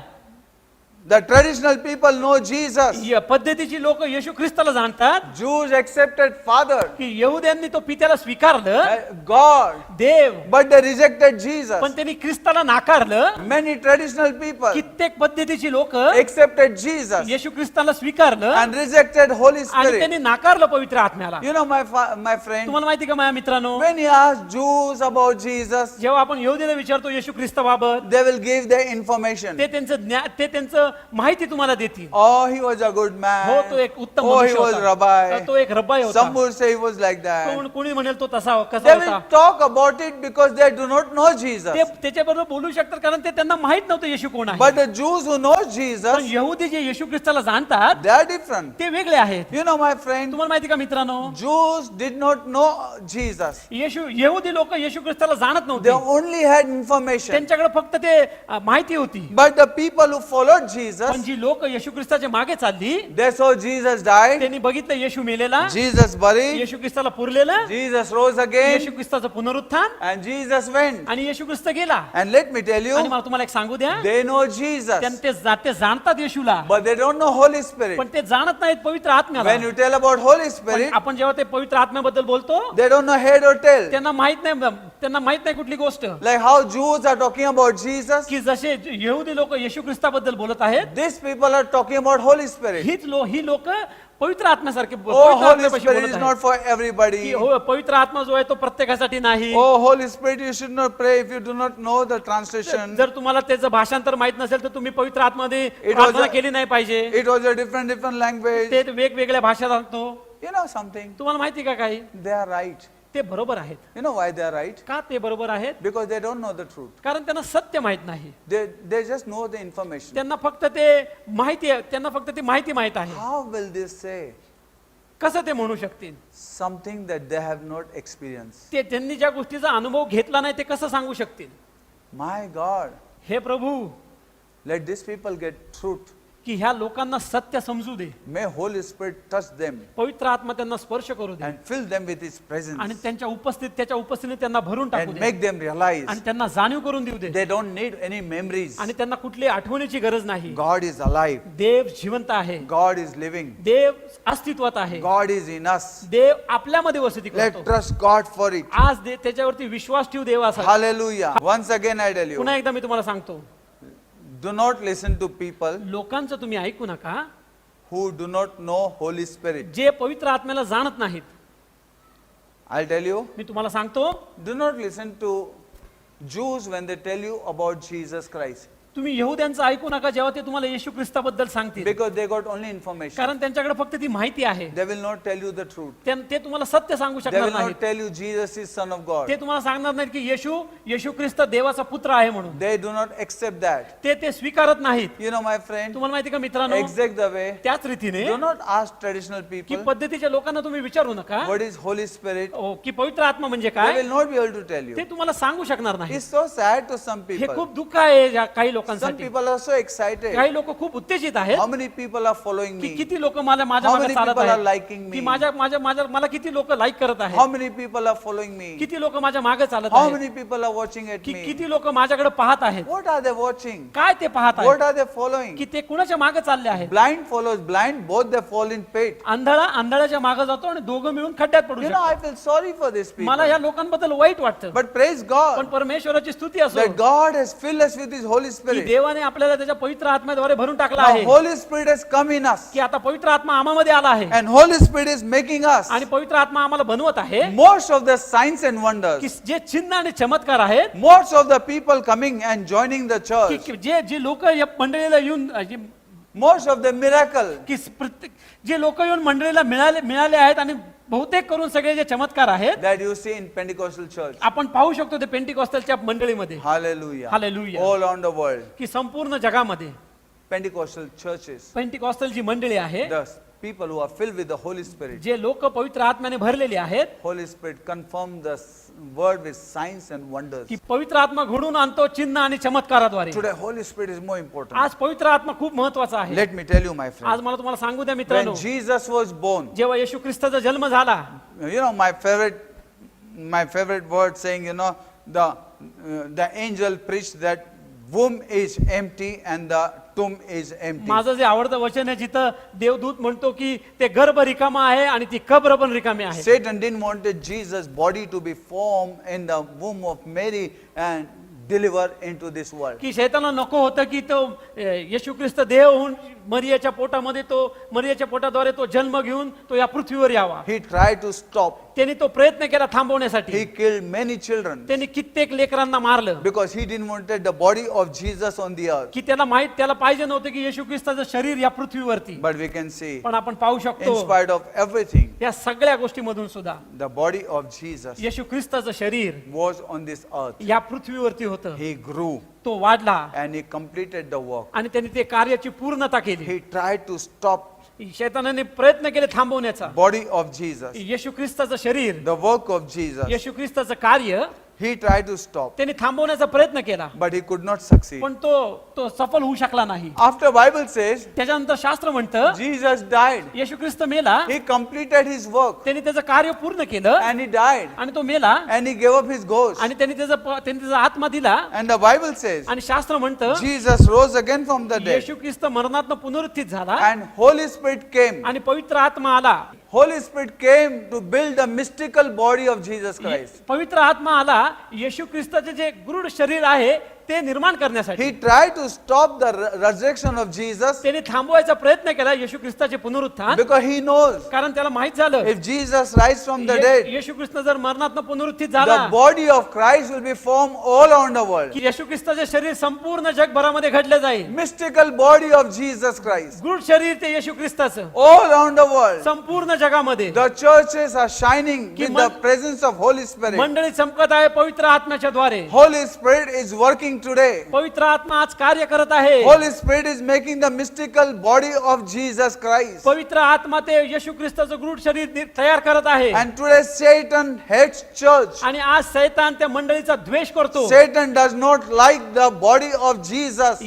The traditional people know Jesus. या पद्धतीची लोक येशू ख्रिस्ताला जाणतात Jews accepted Father, की यहुद्यांनी तो पित्याला स्वीकारलं God, Dev, but they rejected Jesus. पण त्यांनी ख्रिस्ताला नाकारलं. Many traditional people कित्येक पद्धतीची लोक accepted Jesus येशू ख्रिस्ताला स्वीकारलं and rejected Holy आणि Spirit. त्यांनी नाकारलं पवित्र आत्म्याला. You know, my friend, तुम्हाला माहिती का माझ्या मित्रांनो, when you ask Jews about Jesus, जेव्हा आपण यहुदीला विचारतो येशू ख्रिस्ताबाबत, they will give their information. ते त्यांचं माहिती तुम्हाला देतील. Oh, he was a good हो, man. तो एक उत्तम Oh, he मनुष्य was होता. rabbi. तो एक रब्बाई होता. Some would say he was like that. कोणी म्हणेल तो तसा कसा They will होता. talk about it because they do not know Jesus. ते त्याच्याबरोबर बोलू शकतात कारण ते त्यांना माहित नव्हतं येशू कोण आहे. But the Jews who know पण Jesus, यहुदी जे येशू ख्रिस्ताला जाणतात they are different. ते वेगळे आहेत. You know, my friend, तुम्हाला माहिती का मित्रांनो, Jews did not know Jesus. यहुदी लोक येशू ख्रिस्ताला जाणत They नव्हते. only had information. त्यांच्याकडे फक्त ते माहिती होती. But the people who followed Jesus, पण जी लोक येशू ख्रिस्ताच्या मागे चालली, they saw Jesus died, त्यांनी बघितलं येशू मेलेला, Jesus buried, येशू ख्रिस्ताला पुरलेलं, Jesus rose येशू again, ख्रिस्ताचं पुनरुत्थान and Jesus went. आणि येशू ख्रिस्त गेला. And let me tell आणि you, मला तुम्हाला एक सांगू द्या, they know Jesus, ते जाणतात येशूला, but they don't know Holy Spirit. पण ते जाणत नाहीत पवित्र आत्म्याला. When you tell about Holy पण Spirit, आपण जेव्हा ते पवित्र आत्म्याबद्दल बोलतो, they don't know head or tail. त्यांना माहित नाही कुठली गोष्ट. Like how Jews are talking about Jesus, की जसे यहुदी लोक येशू ख्रिस्ताबद्दल बोलत आहेत, these people are talking about Holy Spirit. ही लोक पवित्र आत्म्यासारखे Oh, पवित्र Holy आत्म्यापाशी Spirit बोलत is आहेत. not for की everybody. हो, पवित्र आत्मा जो आहे तो प्रत्येकासाठी नाही. Oh, Holy Spirit, you should not pray if you do not know the translation. जर तुम्हाला त्याचं भाषांतर माहित नसेल तर तुम्ही पवित्र आत्म्यामध्ये was प्रार्थना a- केली नाही पाहिजे. It was a different language. ते वेगवेगळ्या भाषा सांगतो. You know something? तुम्हाला माहिती का काही? They are right. ते बरोबर आहेत. You know why they are right? का ते बरोबर आहेत? Because they don't know the truth. कारण त्यांना सत्य माहित नाही. They just know the information. त्यांना फक्त ती माहिती माहित आहे. How will they say कसं ते म्हणू शकतील? something that they have not experienced? त्यांनी ज्या गोष्टीचा अनुभव घेतला नाही ते कसं सांगू शकतील? My God, हे प्रभू, let these people get truth. की ह्या लोकांना सत्य समजू दे. May Holy Spirit touch them पवित्र आत्मा त्यांना स्पर्श करू दे and fill them with His presence आणि त्याच्या उपस्थितीत त्यांना भरून टाकू and they make them realize आणि त्यांना जाणीव करून देऊ दे they don't need any memories. आणि त्यांना कुठली आठवणीची गरज नाही. God is alive. देव जिवंत आहे. God is living. देव अस्तित्वात आहे. God is in us. देव आपल्यामध्ये वसती Let's करतो. trust God for it. आज त्याच्यावरती विश्वास ठेव देवासाठी. Hallelujah. Once again I tell you, पुन्हा एकदा मी तुम्हाला सांगतो, do not listen to people लोकांचं तुम्ही ऐकू नका who do not know Holy Spirit. जे पवित्र आत्म्याला जाणत नाहीत. I'll tell you, मी तुम्हाला सांगतो, do not listen to Jews when they tell you about Jesus Christ, तुम्ही यहुद्यांचं ऐकू नका जेव्हा ते तुम्हाला येशू ख्रिस्ताबद्दल सांगतील. because they got only information. कारण त्यांच्याकडे फक्त ती माहिती आहे. They will not tell you the truth. ते तुम्हाला सत्य सांगू They शकणार will नाहीत. not tell you Jesus is Son of God. ते तुम्हाला सांगणार नाहीत की येशू ख्रिस्त देवाचा पुत्र आहे म्हणून. They do not accept that. ते स्वीकारत नाहीत. You know, my friend, तुम्हाला माहिती का मित्रांनो, exact the way, त्याच रीतीने do not ask traditional की people पद्धतीच्या लोकांना तुम्ही विचारू नका what is Holy Spirit. की पवित्र आत्मा म्हणजे They काय, will not be able to tell you. ते तुम्हाला सांगू शकणार नाही. It's so sad to some हे people. खूप दुःख आहे या काही Some लोकांसाठी. people are so excited. काही लोक खूप उत्तेजित आहेत How many people are following की me? किती लोक माझ्या How मागे many चालत people are आहेत, liking की me? मला किती लोक लाईक करत How आहेत, many people are following me? किती लोक माझ्या मागे चालत How आहेत, many people are watching at की me? किती लोक माझ्याकडे पाहत आहेत. What are they watching? काय ते पाहत What आहेत are they following? की ते कुणाच्या मागे चालले आहेत. Blind follows blind, both they fall in pit. आंधळ्याच्या मागे जातो आणि दोघं मिळून खड्ड्यात पडू You know, शकतो. I feel sorry for these मला people. या लोकांबद्दल वाईट वाटतं, But praise पण God परमेश्वराची स्तुती असो that God has filled us with His Holy की Spirit. देवाने आपल्याला त्याच्या पवित्र आत्म्याद्वारे भरून टाकला Now, आहे, Holy Spirit has come in us, की आता पवित्र आत्मा आम्हामध्ये आला आहे and Holy Spirit is making us आणि पवित्र आत्मा आम्हाला बनवत आहे most of the signs and की wonders. जे चिन्ह आणि चमत्कार आहेत, Most of the people coming and joining the की church. जे लोक या मंडळीला येऊन Most of the miracle. की जे लोक येऊन मंडळीला मिळाले आहेत आणि बहुतेक करून सगळे जे चमत्कार आहेत That you see in Pentecostal church. आपण पाहू शकतो ते पेंटिकॉस्टलच्या मंडळीमध्ये. Hallelujah. Hallelujah. All around the world. की संपूर्ण जगामध्ये Pentecostal churches. पेंटिकॉस्टल जी मंडळी आहे, The people who are filled with the Holy Spirit. जे लोक पवित्र आत्म्याने भरलेली आहेत, Holy Spirit confirm the word with signs and wonders. की पवित्र आत्मा घडून आणतो चिन्ह आणि चमत्काराद्वारे. Today Holy Spirit is more important. आज पवित्र आत्मा खूप महत्वाचा आहे. Let me tell you, my आज friend. मला तुम्हाला सांगू द्या मित्रांनो, When Jesus was born, जेव्हा येशू ख्रिस्ताचा जन्म झाला, you know, my favorite word saying, you know, the angel preached that womb is empty and the tomb is empty. माझं जे आवडतं वचन आहे जिथं देवदूत म्हणतो की ते गर्भ रिकामा आहे आणि ती कब्र पण रिकामी आहे. Satan didn't want Jesus' body to be formed in the womb of Mary and deliver into this world. की शैताना नको होतं की तो येशू ख्रिस्त देह होऊन मरियाच्या पोटामध्ये तो मरियाच्या पोटाद्वारे तो जन्म घेऊन तो या पृथ्वीवर यावा. He tried to stop. त्यांनी तो प्रयत्न केला थांबवण्यासाठी. He killed many children त्यांनी कित्येक लेकरांना मारलं because he didn't want the body of Jesus on the earth. की त्याला पाहिजे नव्हतं की येशू ख्रिस्ताचं शरीर या पृथ्वीवरती. But we can see, पण आपण पाहू in शकतो spite of everything, या सगळ्या गोष्टीमधून सुद्धा the body of Jesus येशू ख्रिस्ताचं शरीर was on this earth. या पृथ्वीवरती होतं. He grew तो वाढला and he completed the work. आणि त्यांनी ते कार्याची पूर्णता केली. He tried to stop शैतानाने प्रयत्न केले थांबवण्याचा. body of Jesus, येशू ख्रिस्ताचं शरीर, the work of Jesus. येशू ख्रिस्ताचं कार्य He tried to stop, त्यांनी थांबवण्याचा प्रयत्न केला but he could not succeed. पण तो सफल होऊ शकला नाही. After Bible says त्याच्यानंतर शास्त्र म्हणतं Jesus died, येशू ख्रिस्त मेला, he completed his work त्यांनी त्याचं कार्य पूर्ण केलं and he died आणि तो मेला and he gave up his ghost. आणि त्यांनी त्याचा आत्मा दिला And the Bible says आणि शास्त्र म्हणतं Jesus rose again from the dead येशू ख्रिस्त मरणातनं पुनरुत्थित झाला and Holy Spirit came. आणि पवित्र आत्मा आला. Holy Spirit came to build the mystical body of Jesus Christ. पवित्र आत्मा आला येशू ख्रिस्ताचे जे गृढ शरीर आहे ते निर्माण करण्यासाठी. He tried to stop the resurrection of Jesus त्याने थांबवायचा प्रयत्न केला येशू ख्रिस्ताचे पुनरुत्थान, because he knows कारण त्याला माहित झालं if Jesus rises from the dead, येशू ख्रिस्त जर मरणातनं पुनरुत्थित झाला the body of Christ will be formed all around the world. की येशू ख्रिस्ताचे शरीर संपूर्ण जगभरामध्ये घडले जाईल. Mystical body of Jesus Christ गृढ शरीर ते येशू ख्रिस्ताचं all around the world. संपूर्ण जगामध्ये The churches are shining की with the presence of Holy Spirit. मंडळी चमकत आहे पवित्र आत्म्याच्या द्वारे. Holy Spirit is working today. पवित्र आत्मा आज कार्य करत आहे. Holy Spirit is making the mystical body of Jesus Christ. पवित्र आत्मा ते येशू ख्रिस्ताचं गृढ शरीर तयार करत आहे. And today Satan hates church. आणि आज शैतान त्या मंडळीचा द्वेष करतो. Satan does not like the body of Jesus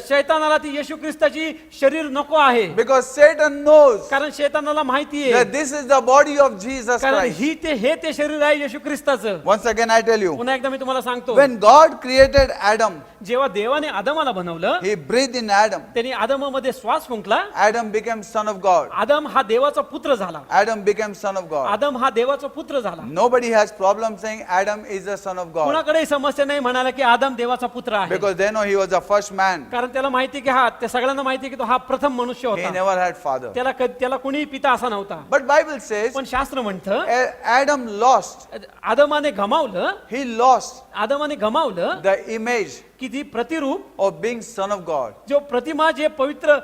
शैतानाला ती येशू ख्रिस्ताची शरीर नको आहे. because Satan knows कारण शैतानाला माहिती that आहे this is the body of Jesus कारण Christ. हे ते शरीर आहे येशू ख्रिस्ताचं. Once again I tell you, पुन्हा एकदा मी तुम्हाला सांगतो, when God created Adam, जेव्हा देवाने आदमाला बनवलं he breathed in Adam. त्यांनी आदमामध्ये श्वास फुंकला. Adam became son of God. आदम हा देवाचा पुत्र झाला. Adam became son of God. आदम हा देवाचा पुत्र झाला. Nobody has problem saying Adam is the son of God कुणाकडेही समस्या नाही म्हणाला की आदम देवाचा पुत्र आहे. because they know he was the first man. कारण त्याला माहिती की हा त्या सगळ्यांना माहिती की तो हा प्रथम मनुष्य He होता. never had father. त्याला कुणीही पिता असा नव्हता. But Bible says पण शास्त्र म्हणतं Adam lost. आदमाने गमावलं आदमाने गमावलं the image की ती प्रतिरूप of being son of God. जो प्रतिमा जे पवित्र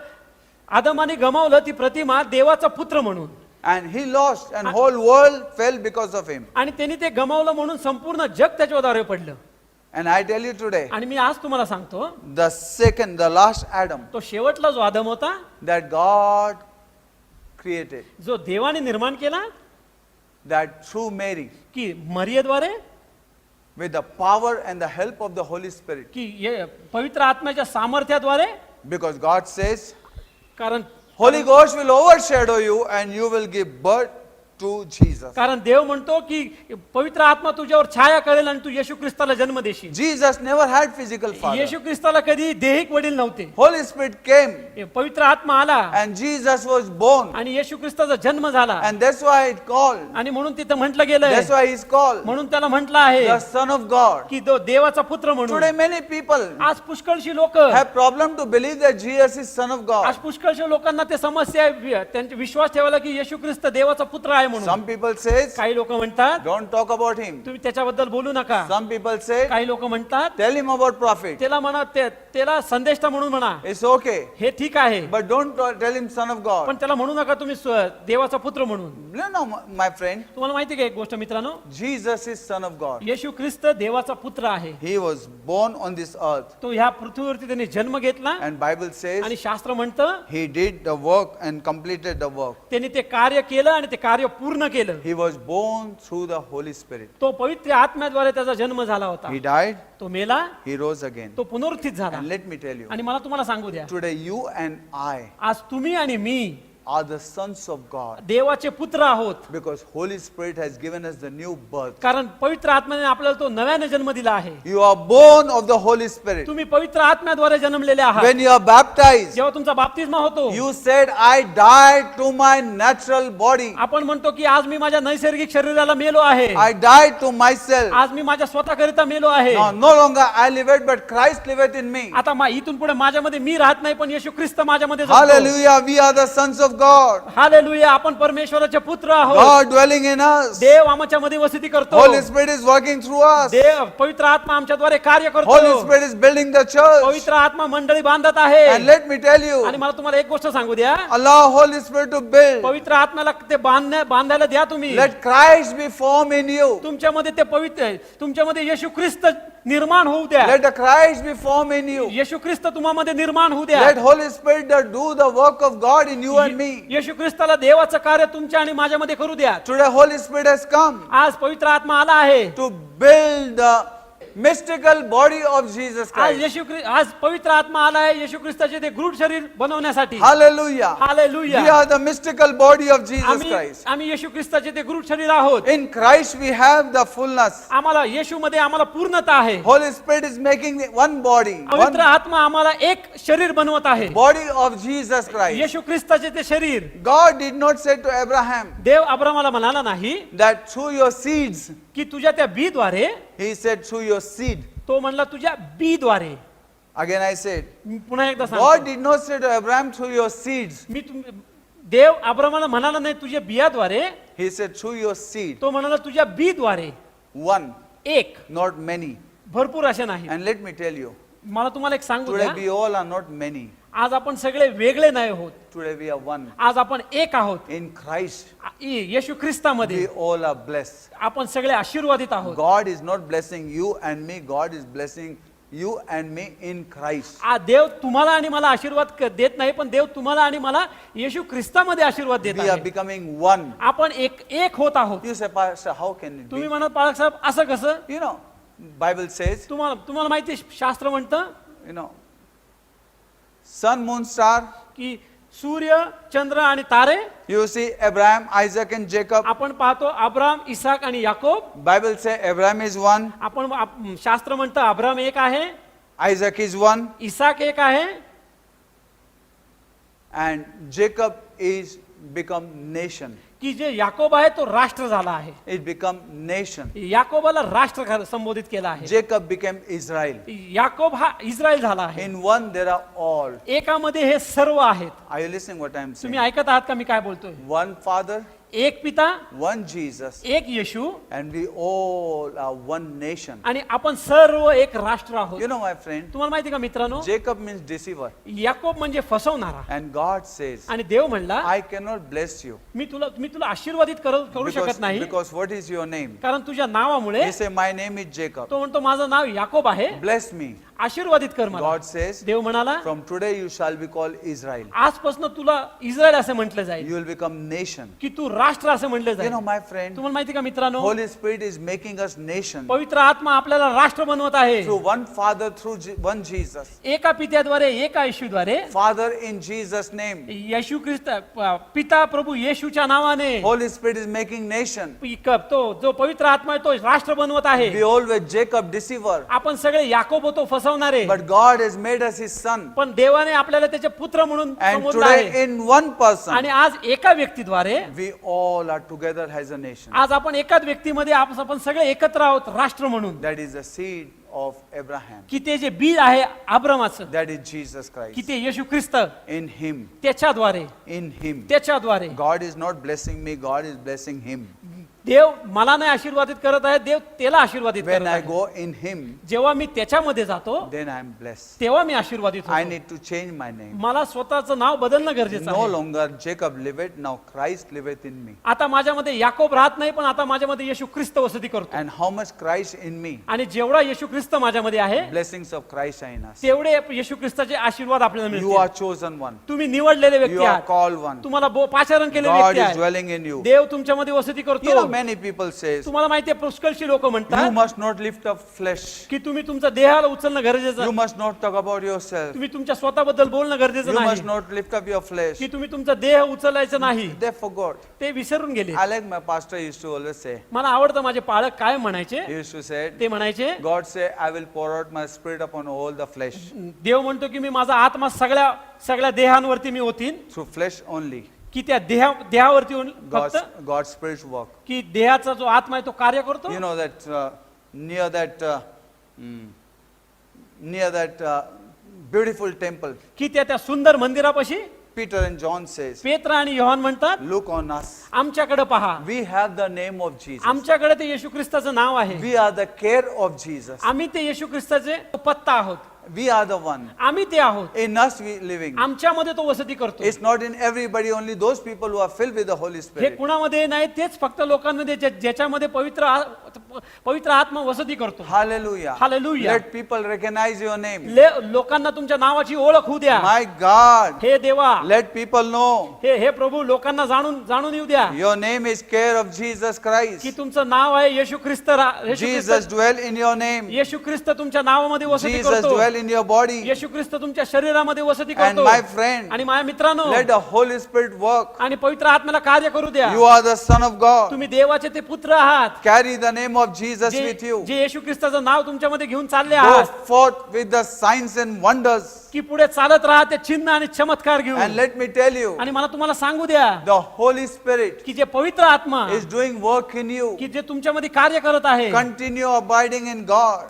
आदमाने गमावलं ती प्रतिमा देवाचा पुत्र म्हणून. And he lost and whole world fell because of him. आणि त्यांनी ते गमावलं म्हणून संपूर्ण जग त्याच्यावर पडलं. And I tell you today, आणि मी आज तुम्हाला सांगतो the last Adam तो शेवटला जो आदम होता that God created, जो देवाने निर्माण केला that through Mary, की मरियेद्वारे with the power and the help of the Holy Spirit, की पवित्र आत्म्याच्या सामर्थ्याद्वारे, because God says, कारण Holy Ghost will overshadow you and you will give birth to Jesus. कारण देव म्हणतो की पवित्र आत्मा तुझ्यावर छाया करेल आणि तू येशू ख्रिस्ताला जन्म देशील. Jesus never had physical father. येशू ख्रिस्ताला कधी देहिक वडील नव्हते. Holy Spirit came पवित्र आत्मा आला and Jesus was born, आणि येशू ख्रिस्ताचा जन्म झाला and that's why it called, आणि म्हणून तिथं म्हटलं गेलंय, that's why he's called म्हणून त्याला म्हटलं आहे the Son of God. की तो देवाचा पुत्र म्हणून. Today many people आज पुष्कळशी लोक have problem to believe that Jesus is Son of God. आज पुष्कळशी लोकांना ते समस्या आहे त्यांचा विश्वास ठेवायला की येशू ख्रिस्त देवाचा पुत्र आहे म्हणून. Some people say, काही लोक म्हणतात don't talk about him. तुम्ही त्याच्याबद्दल बोलू नका. Some people say, काही लोक म्हणतात tell him about prophet. त्याला म्हणा त्याला संदेष्टा म्हणून म्हणा, It's okay, हे ठीक आहे, but don't tell him Son of God. पण त्याला म्हणू नका तुम्ही देवाचा पुत्र म्हणून. No, my friend, तुम्हाला माहिती का एक गोष्ट मित्रांनो, Jesus is Son of God. येशू ख्रिस्त देवाचा पुत्र आहे. He was born on this earth, तो ह्या पृथ्वीवरती त्याने जन्म घेतला and Bible says आणि शास्त्र म्हणतं he did the work and completed the work. त्यांनी ते कार्य केलं आणि ते कार्य पूर्ण केलं. He was born through the Holy Spirit. तो पवित्र आत्म्याद्वारे त्याचा जन्म झाला होता. He died, तो मेला, he rose again. तो पुनरुत्थित झाला. And let me tell you, आणि मला तुम्हाला सांगू द्या, today you and I आज तुम्ही आणि मी are the sons of God देवाचे पुत्र आहोत, because Holy Spirit has given us the new birth. कारण पवित्र आत्म्याने आपल्याला तो नव्याने जन्म दिला आहे. You are born of the Holy Spirit. तुम्ही पवित्र आत्म्याद्वारे जन्मलेले आहात. When you are baptized, जेव्हा तुमचा बाप्तिस्मा होतो, you said, I died to my natural body. आपण म्हणतो की आज मी माझ्या नैसर्गिक शरीराला मेलो आहे, I died to myself. आज मी माझ्या स्वतःकरिता मेलो आहे. Now, no longer I live it, but Christ liveth in me. आता इथून पुढे माझ्यामध्ये मी राहत नाही, पण येशू ख्रिस्त माझ्यामध्ये जगतो. Hallelujah. We are the sons of God. Hallelujah, आपण परमेश्वराचे पुत्र आहोत. God dwelling in us. देव आमच्यामध्ये वसती करतो. Holy Spirit is working through us. देव पवित्र आत्मा आमच्याद्वारे कार्य करतो. Holy Spirit is building the church. पवित्र आत्मा मंडळी बांधत आहे. And let me tell you, आणि मला तुम्हाला एक गोष्ट सांगू द्या, allow Holy Spirit to build. पवित्र आत्म्याला ते बांधायला द्या तुम्ही. Let Christ be formed in you. तुमच्यामध्ये ते पवित्र, तुमच्यामध्ये येशू ख्रिस्त निर्माण होऊ द्या. Let the Christ be formed in you. येशू ख्रिस्त तुम्हामध्ये निर्माण होऊ द्या. Let Holy Spirit do the work of God in you and me. येशू ख्रिस्ताला देवाचं कार्य तुमच्या आणि माझ्यामध्ये करू द्या. Today Holy Spirit has come आज पवित्र आत्मा आला आहे. to build the mystical body of Jesus आज Christ. आज पवित्र आत्मा आला आहे येशू ख्रिस्ताचे ते गृढ शरीर बनवण्यासाठी. Hallelujah. Hallelujah. We are the mystical body of Jesus Christ. आम्ही येशू ख्रिस्ताचे ते गृढ शरीर आहोत. In Christ we have the fullness. आम्हाला येशूमध्ये आम्हाला पूर्णता आहे. Holy Spirit is making one body, पवित्र one आत्मा आम्हाला एक शरीर बनवत आहे. body of Jesus Christ. येशू ख्रिस्ताचे ते शरीर. God did not say to Abraham देव अब्रामाला म्हणाला नाही that through your seeds, की तुझ्या त्या बीद्वारे, he said through your seed. तो म्हणला तुझ्या बीद्वारे. Again I said, पुन्हा एकदा God सांगतो, did not say to Abraham through your seeds. देव अब्रामाला म्हणाला नाही तुझ्या बियाद्वारे, He said through your seed. तो म्हणाला तुझ्या बीद्वारे. One, एक, not many. भरपूर असे नाही. And let me tell you, मला तुम्हाला एक सांगू today द्या, we all are not many. आज आपण सगळे वेगळे नाही होत. Today we are one. आज आपण एक आहोत. In Christ, Yeshu ख्रिस्तामध्ये we all are blessed. आपण सगळे आशीर्वादित आहोत. God is not blessing you and me. God is blessing you and me in Christ. देव तुम्हाला आणि मला आशीर्वाद देत नाही, पण देव तुम्हाला आणि मला येशू ख्रिस्तामध्ये आशीर्वाद देत We are आहे. becoming one. आपण एक होत आहोत. You say, Pastor, how can it तुम्ही be? म्हणत पाळक साहेब असं कसं? You know, Bible says, तुम्हाला माहिती आहे, शास्त्र म्हणतं you know, sun, moon, star. की सूर्य, चंद्र आणि तारे. You see Abraham, Isaac and Jacob. आपण पाहतो अब्राम, इसाक आणि Yakob. Bible says Abraham is one, शास्त्र म्हणतं अब्राम एक आहे, Isaac is one, इसाक एक आहे, and Jacob is become nation. की जे याकोब आहे तो राष्ट्र झाला आहे. It become nation. याकोबाला राष्ट्र संबोधित केला आहे. Jacob became Israel. याकोब हा इस्रायल झाला आहे. In one there are all. एकामध्ये हे सर्व आहेत. Are you listening what I am saying? तुम्ही ऐकत आहात का मी काय बोलतोय? One Father, एक पिता, one Jesus, एक येशू, and we all are one nation. आणि आपण सर्व एक राष्ट्र आहोत. You know, my friend, तुम्हाला माहिती का मित्रांनो, Jacob means deceiver, याकोब म्हणजे फसवणारा. and God says, आणि देव म्हणला I cannot bless you मी तुला आशीर्वादित करू शकत नाही, because what is your name? कारण तुझ्या नावामुळे. He said, my name is Jacob. तो म्हणतो माझं नाव याकोब आहे, Bless me. आशीर्वादित कर मला. God says, देव म्हणाला from today you shall be called Israel. आजपासून तुला इस्रायल असं म्हटलं जाईल, You will become nation. की तू राष्ट्र असं म्हटलं You जाईल. know, my friend, तुम्हाला माहिती का मित्रांनो, Holy Spirit is making us nation पवित्र आत्मा आपल्याला राष्ट्र बनवत आहे. through one Father, through one Jesus. एका पित्याद्वारे, एका येशूद्वारे. Father in Jesus' name. येशू ख्रिस्त, पिता प्रभू येशूच्या नावाने. Holy Spirit is making nation. तो जो पवित्र आत्मा आहे तो राष्ट्र बनवत आहे. We all were Jacob, deceiver. आपण सगळे याकोब होतो फसवणारे, But God has made us His son. पण देवाने आपल्याला त्याचे पुत्र म्हणून And संबोधलं today आहे. in one person, आणि आज एका व्यक्तीद्वारे, we all are together as a nation. आज आपण एकाच व्यक्तीमध्ये आपण सगळे एकत्र आहोत राष्ट्र म्हणून. That is the seed of Abraham. की ते जे बीज आहे अब्रामाचं, That is Jesus की Christ. ते येशू ख्रिस्त, In Him. त्याच्याद्वारे, In Him. त्याच्याद्वारे. God is not blessing me, God is blessing Him. देव मला नाही आशीर्वादित करत आहे, देव त्याला आशीर्वादित When करत I आहे. go in Him, जेव्हा मी त्याच्यामध्ये जातो then I am blessed. तेव्हा मी आशीर्वादित I होतो. need to change my name. मला स्वतःचं नाव बदलणं गरजेचं No आहे. longer Jacob liveth, now Christ liveth in me. आता माझ्यामध्ये याकोब राहत नाही, पण आता माझ्यामध्ये येशू ख्रिस्त वसती करतो. And how much Christ in me, आणि जेवढा येशू ख्रिस्त माझ्यामध्ये आहे, blessings of Christ are in us. तेवढे येशू ख्रिस्ताचे आशीर्वाद आपल्याला You मिळतील. are chosen one. तुम्ही निवडलेले You व्यक्ती are आहात, called one. तुम्हाला पाचारण केलेले God व्यक्ती is आहे. dwelling in you. देव तुमच्यामध्ये वसती You know, करतो. many people says, तुम्हाला माहितीये पुष्कळशी लोक you म्हणतात must not lift up flesh. की तुम्ही तुमचा देहाला उचलणं गरजेचं You आहे. must not talk about yourself. तुम्ही तुमच्या स्वतःबद्दल बोलणं गरजेचं You नाही must not lift up your flesh. की तुम्ही तुमचा देह उचलायचा नाही. They forgot. ते विसरून गेले. I like my pastor used to always say. मला आवडतं माझे पालक काय म्हणायचे, He used to say, ते म्हणायचे God say, I will pour out my spirit upon all the flesh. देव म्हणतो की मी माझा आत्मा सगळ्या देहांवरती मी ओतीन, Through flesh only. की त्या देहावरती फक्त God's spirit's work. की देहाचा जो आत्मा आहे तो कार्य करतो. You know that near that beautiful temple, की त्या सुंदर मंदिरापाशी Peter and John says, पेत्र आणि योहान म्हणतात look on us. आमच्याकडे पहा, We have the name of Jesus. आमच्याकडे ते येशू ख्रिस्ताचं नाव आहे, We are the care of Jesus. आम्ही ते येशू ख्रिस्ताचे पत्ता आहोत, We are the one. आम्ही ते आहोत, In us we living. आमच्यामध्ये तो वसती करतो. It's not in everybody, only those people who are filled with the Holy हे Spirit. कुणामध्ये नाही, तेच फक्त लोकांमध्ये ज्याच्यामध्ये पवित्र आत्मा वसती करतो. Hallelujah. Hallelujah. Let people recognize your name. लोकांना तुमच्या नावाची ओळख होऊ द्या. My God. हे देवा, Let people know हे प्रभू लोकांना जाणून येऊ द्या your name is care of Jesus Christ. की तुमचं नाव आहे येशू ख्रिस्त. Jesus dwell in your name. येशू ख्रिस्त तुमच्या नावामध्ये वसती Jesus करतो. dwell in your body. येशू ख्रिस्त तुमच्या शरीरामध्ये वसती And करतो. my friend, आणि माझ्या मित्रांनो, let the Holy Spirit work. आणि पवित्र आत्म्याला कार्य करू द्या. You are the Son of God. तुम्ही देवाचे ते पुत्र आहात, Carry the name of Jesus जे with you. जे येशू ख्रिस्ताचं नाव तुमच्यामध्ये घेऊन चालले Go आहात, forth with the signs and wonders. की पुढे चालत राहा ते चिन्ह आणि चमत्कार घेऊन. And let me tell you, आणि मला तुम्हाला सांगू द्या the Holy Spirit की जे पवित्र आत्मा is doing work in you. की जे तुमच्यामध्ये कार्य करत आहे, Continue abiding in God.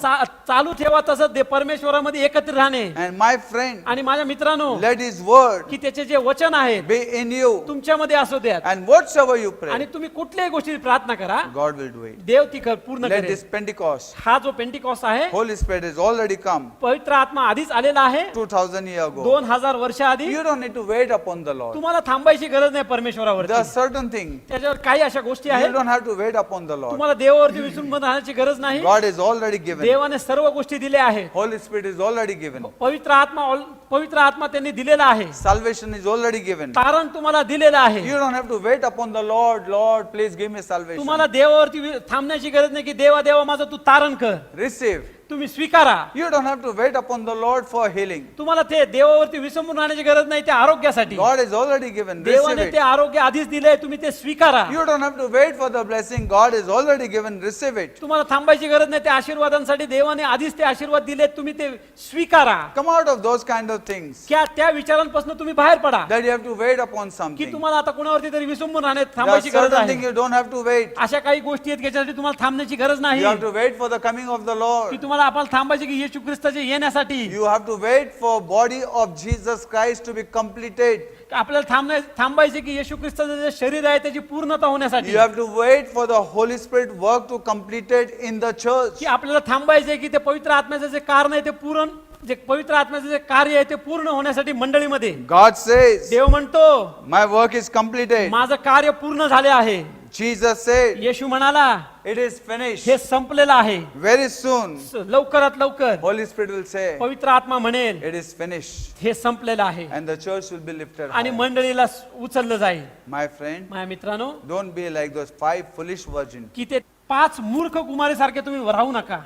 चालू ठेवा तसं ते परमेश्वरामध्ये एकत्र राहणे. And my friend, आणि माझ्या मित्रांनो, let His word की त्याचे जे वचन आहेत be in you. तुमच्यामध्ये असू द्यात. And whatsoever you आणि pray, तुम्ही कुठल्याही गोष्टी प्रार्थना करा, God will do it. देव ती पूर्ण Let करेल. this Pentecost, हा जो पेंटिकॉस्ट आहे, Holy Spirit has already come पवित्र आत्मा आधीच आलेला आहे 2000 years ago. 2000 वर्ष आधी. You don't need to wait upon the Lord. तुम्हाला थांबायची गरज नाही परमेश्वरावरती. There are certain things त्याच्यावर काही अशा गोष्टी you आहेत, don't have to wait upon the Lord. तुम्हाला देवावरती विसरून राहण्याची गरज नाही. God is already given. देवाने सर्व गोष्टी दिल्या आहेत. Holy Spirit is already given. पवित्र आत्मा त्यांनी दिलेला आहे. Salvation is already given. तारण तुम्हाला दिलेलं आहे. You don't have to wait upon the Lord. Lord, please give me salvation. तुम्हाला देवावरती थांबण्याची गरज नाही की देवा माझं तू तारण कर. Receive. तुम्ही स्वीकारा. You don't have to wait upon the Lord for healing. तुम्हाला ते देवावरती विसंबून राहण्याची गरज नाही त्या आरोग्यासाठी. God is already given. Receive देवाने it. ते आरोग्य आधीच दिलंय, तुम्ही ते स्वीकारा. You don't have to wait for the blessing. God is already given. Receive it. तुम्हाला थांबायची गरज नाही, त्या आशीर्वादांसाठी देवाने आधीच ते आशीर्वाद दिलेत, तुम्ही ते स्वीकारा. Come out of those kind of things. त्या विचारांपासून तुम्ही बाहेर पडा That you have to wait upon की something. तुम्हाला आता कुणावरती तरी विसंबून राहण्यात There are थांबायची गरज certain things आहे. you don't have to wait. अशा काही गोष्टी आहेत ज्याच्यासाठी तुम्हाला थांबण्याची गरज नाही, You have to wait for the coming of the की Lord. तुम्हाला आपल्याला थांबायची की येशू ख्रिस्ताचे येण्यासाठी. You have to wait for body of Jesus Christ to be completed. आपल्याला थांबायचे की येशू ख्रिस्ताचं जे शरीर आहे त्याची पूर्णता होण्यासाठी. You have to wait for the Holy Spirit work to completed in the church. की आपल्याला थांबायचे की ते पवित्र आत्म्याचं जे कारण आहे ते पूर्ण, जे पवित्र आत्म्याचं जे कार्य आहे ते पूर्ण होण्यासाठी मंडळीमध्ये. God says, देव म्हणतो my work is completed. माझं कार्य पूर्ण झाले आहे. Jesus said, येशू म्हणाला it is finished. हे संपलेलं आहे. Very soon, लवकरात लवकर Holy Spirit will say, पवित्र आत्मा म्हणेल it is finished. हे संपलेलं आहे And the church will be lifted आणि high. मंडळीला उचललं जाईल. My friend, माझ्या मित्रांनो, don't be like those 5 foolish virgins, की ते 5 मूर्ख कुमारीसारखे तुम्ही राहू नका,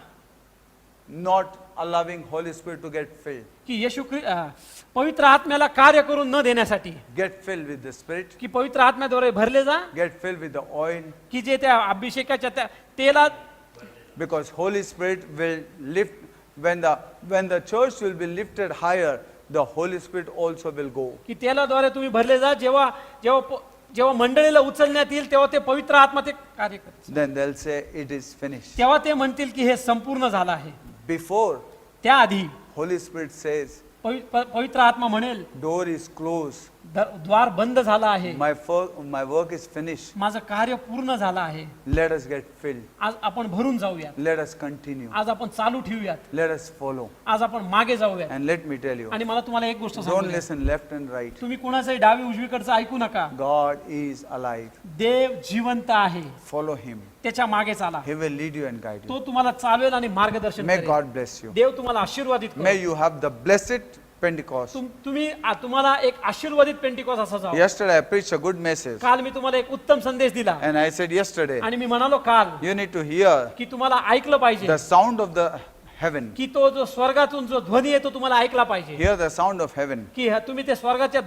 not allowing Holy Spirit to get filled. की पवित्र आत्म्याला कार्य करून न देण्यासाठी. Get filled with the Spirit. की पवित्र आत्म्याद्वारे भरले जा, Get filled with the oil. की जे त्या अभिषेकाच्या त्या तेलात, Because Holy Spirit will lift, when the church will be lifted higher, the Holy Spirit also will go. की तेलाद्वारे तुम्ही भरले जा. जेव्हा मंडळीला उचलण्यात येईल तेव्हा ते पवित्र आत्मा ते कार्य करतील. Then they'll say, it is finished. तेव्हा ते म्हणतील की हे संपूर्ण झालं आहे. Before, त्याआधी Holy Spirit says, पवित्र आत्मा म्हणेल door is closed. द्वार बंद झाला आहे, My work is finished. माझं कार्य पूर्ण झालं आहे. Let us get filled. आज आपण भरून जाऊयात, Let us continue. आज आपण चालू ठेवूयात, Let us follow. आज आपण मागे जाऊयात. And let me tell you, आणि मला तुम्हाला एक गोष्ट don't सांगू द्या. listen left and right. तुम्ही कुणाचंही डावी उजवीकडचं ऐकू नका. God is alive. देव जिवंत आहे, Follow Him. त्याच्या मागे चाला. He will lead you and guide you. तो तुम्हाला चालवेल आणि मार्गदर्शन May करेल. God bless you. देव तुम्हाला आशीर्वादित May करो. you have the blessed Pentecost. तुम्हाला एक आशीर्वादित पेंटिकॉस असा जावं. Yesterday I preached a good message. काल मी तुम्हाला एक उत्तम संदेश दिला And I said yesterday, आणि मी म्हणालो काल you need to hear की तुम्हाला ऐकलं पाहिजे the sound of the heaven. की तो जो स्वर्गातून जो ध्वनी आहे तो तुम्हाला ऐकला पाहिजे Hear the sound of heaven. की तुम्ही ते स्वर्गातील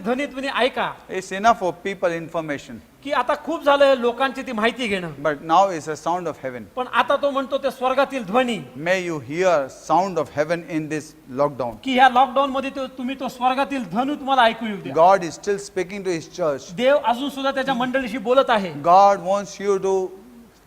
ध्वनी तुम्ही ऐका. It's enough for people information. की आता खूप झालं लोकांची ती माहिती घेणं, But now it's a sound of heaven. पण आता तो म्हणतो ते स्वर्गातील ध्वनी May you hear sound of heaven in this lockdown. की ह्या लॉकडाऊन मध्ये तुम्ही तो स्वर्गातील ध्वनी तुम्हाला ऐकू येऊ द्या. God is still speaking to his church. देव अजून सुद्धा त्याच्या मंडळीशी बोलत आहे. God wants you to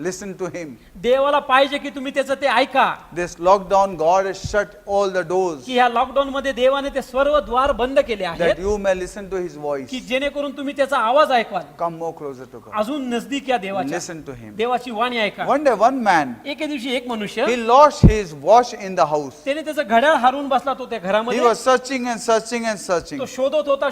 listen to him. देवाला पाहिजे की तुम्ही त्याचं ते ऐका. This lockdown, God has shut all the doors की ह्या लॉकडाऊन मध्ये देवाने ते सर्व द्वार बंद केले that आहेत you may listen to his voice. की जेणेकरून तुम्ही त्याचा आवाज ऐकवाल. Come more closer to God. अजून नजदीक या देवाच्या, Listen to him. देवाची वाणी ऐका. One day, one man, एके दिवशी एक मनुष्य he lost his watch in the house. त्याने त्याचं घड्याळ हरवून बसला तो त्या He घरामध्ये. was searching and searching and searching. तो शोधत होता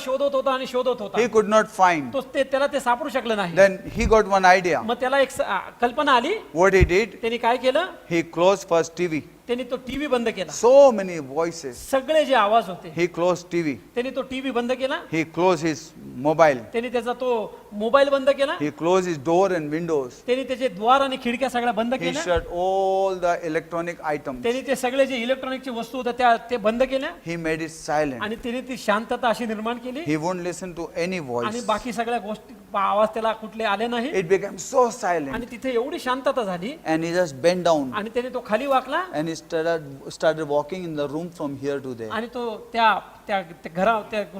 आणि शोधत होता. He could not find. त्याला ते सापडू शकलं नाही. Then he got one idea. मग त्याला एक कल्पना आली. What he did, त्यांनी काय केलं, he closed first TV. त्यांनी तो टीव्ही बंद केला. So many voices. सगळे जे आवाज होते He closed TV. त्यांनी तो टीव्ही बंद केला. He closed his mobile. त्यांनी त्याचा तो मोबाईल बंद केला. He closed his door and windows. त्यांनी त्याचे द्वार आणि खिडक्या सगळ्या बंद He केल्या. shut all the electronic items. त्यांनी ते सगळे जे इलेक्ट्रॉनिकची वस्तू होत्या ते बंद केल्या He made it silent. आणि त्यांनी ती शांतता अशी निर्माण केली He wouldn't listen to any आणि voice. बाकी सगळ्या गोष्टी आवाज त्याला कुठले आले नाही It became so silent. आणि तिथे एवढी शांतता झाली And he just bent down आणि त्याने तो खाली वाकला and he started walking in the room from here to there. आणि तो त्या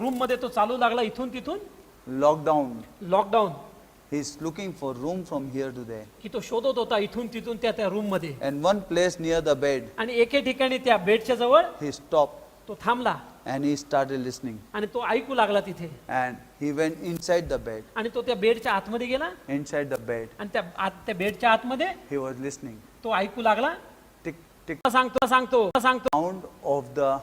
रूम मध्ये तो चालू लागला इथून तिथून. Lockdown. Lockdown He's looking for room from here to there. की तो शोधत होता इथून तिथून त्या रूम मध्ये. And one place near the bed, आणि एके ठिकाणी त्या बेडच्या जवळ he stopped तो थांबला and he started listening. आणि तो ऐकू लागला तिथे. And he went inside the bed. आणि तो त्या बेडच्या आतमध्ये गेला Inside the bed, आणि त्या बेडच्या आतमध्ये he was listening. तो ऐकू लागला. Tick, tick. सांगतो Sound of the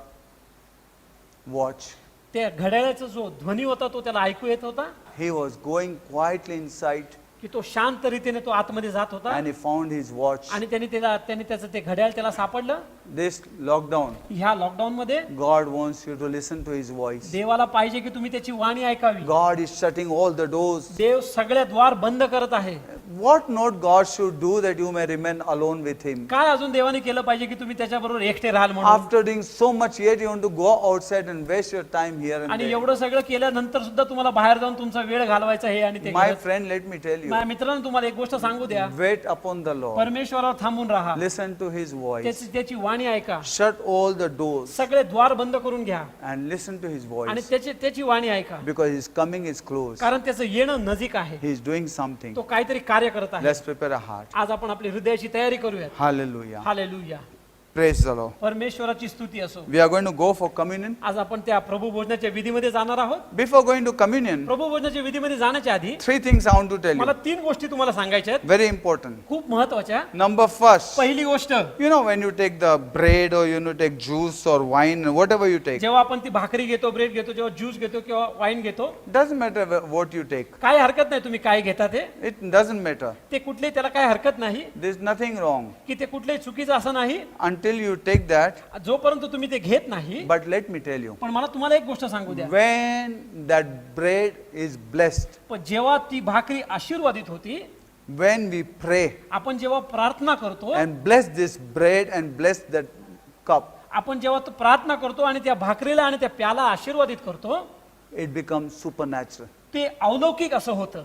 watch. त्या घड्याळाचा जो ध्वनी होता तो त्याला ऐकू येत होता. He was going quietly inside की तो शांत रीतीने तो आतमध्ये जात होता and he found his watch. आणि त्याने त्याचं ते घड्याळ त्याला सापडलं. This lockdown, ह्या लॉकडाऊन मध्ये God wants you to listen to his voice. देवाला पाहिजे की तुम्ही त्याची वाणी ऐकावी. God is shutting all the doors. देव सगळे द्वार बंद करत आहे. What not God should do that you may remain alone with him? काय अजून देवाने केलं पाहिजे की तुम्ही त्याच्याबरोबर एकटे राहाल म्हणून. After doing so much, yet you want to go outside and waste your time here and आणि there. एवढं सगळं केल्यानंतर सुद्धा तुम्हाला बाहेर जाऊन तुमचा वेळ घालवायचा आहे. आणि ते My friend, let me tell you, माझ्या मित्रांनो तुम्हाला एक गोष्ट सांगू द्या, wait upon the Lord. परमेश्वरावर थांबून राहा. Listen to his voice. त्याची वाणी ऐका. Shut all the doors सगळे द्वार बंद करून घ्या and listen to his आणि voice. त्याची वाणी ऐका. Because his coming is close. कारण त्याचं येणं नजीक आहे. He is doing something. तो काहीतरी कार्य करत आहे. Let's prepare a heart. आज आपण आपली हृदयाची तयारी करूयात. Hallelujah. Hallelujah. Praise the Lord. परमेश्वराची स्तुती असो. We are going to go for communion. आज आपण त्या प्रभू भोजनाच्या विधीमध्ये जाणार आहोत. Before going to communion, प्रभू भोजनाच्या विधीमध्ये जाण्याच्या आधी 3 things I want to tell मला you. 3 गोष्टी तुम्हाला सांगायच्या आहेत, Very important. खूप महत्वाच्या. Number first, पहिली गोष्ट, you know when you take the bread or you know take juice or wine, whatever you take, जेव्हा आपण ती भाकरी घेतो, ब्रेड घेतो, जेव्हा ज्यूस घेतो किंवा वाईन घेतो, doesn't matter what you take. काय हरकत नाही तुम्ही काय घेता ते. It doesn't matter. ते कुठले त्याला काय हरकत नाही There's nothing wrong की ते कुठले चुकीचं असं नाही until you take that. जोपर्यंत तुम्ही ते घेत नाही. But let me tell you, पण मला तुम्हाला एक गोष्ट सांगू द्या, when that bread is blessed, पण जेव्हा ती भाकरी आशीर्वादित होती, when we pray आपण जेव्हा प्रार्थना करतो, and bless this bread and bless that cup, आपण जेव्हा तो प्रार्थना करतो आणि त्या भाकरीला आणि त्या प्याला आशीर्वादित करतो, it becomes supernatural. ते अलौकिक असं होतं.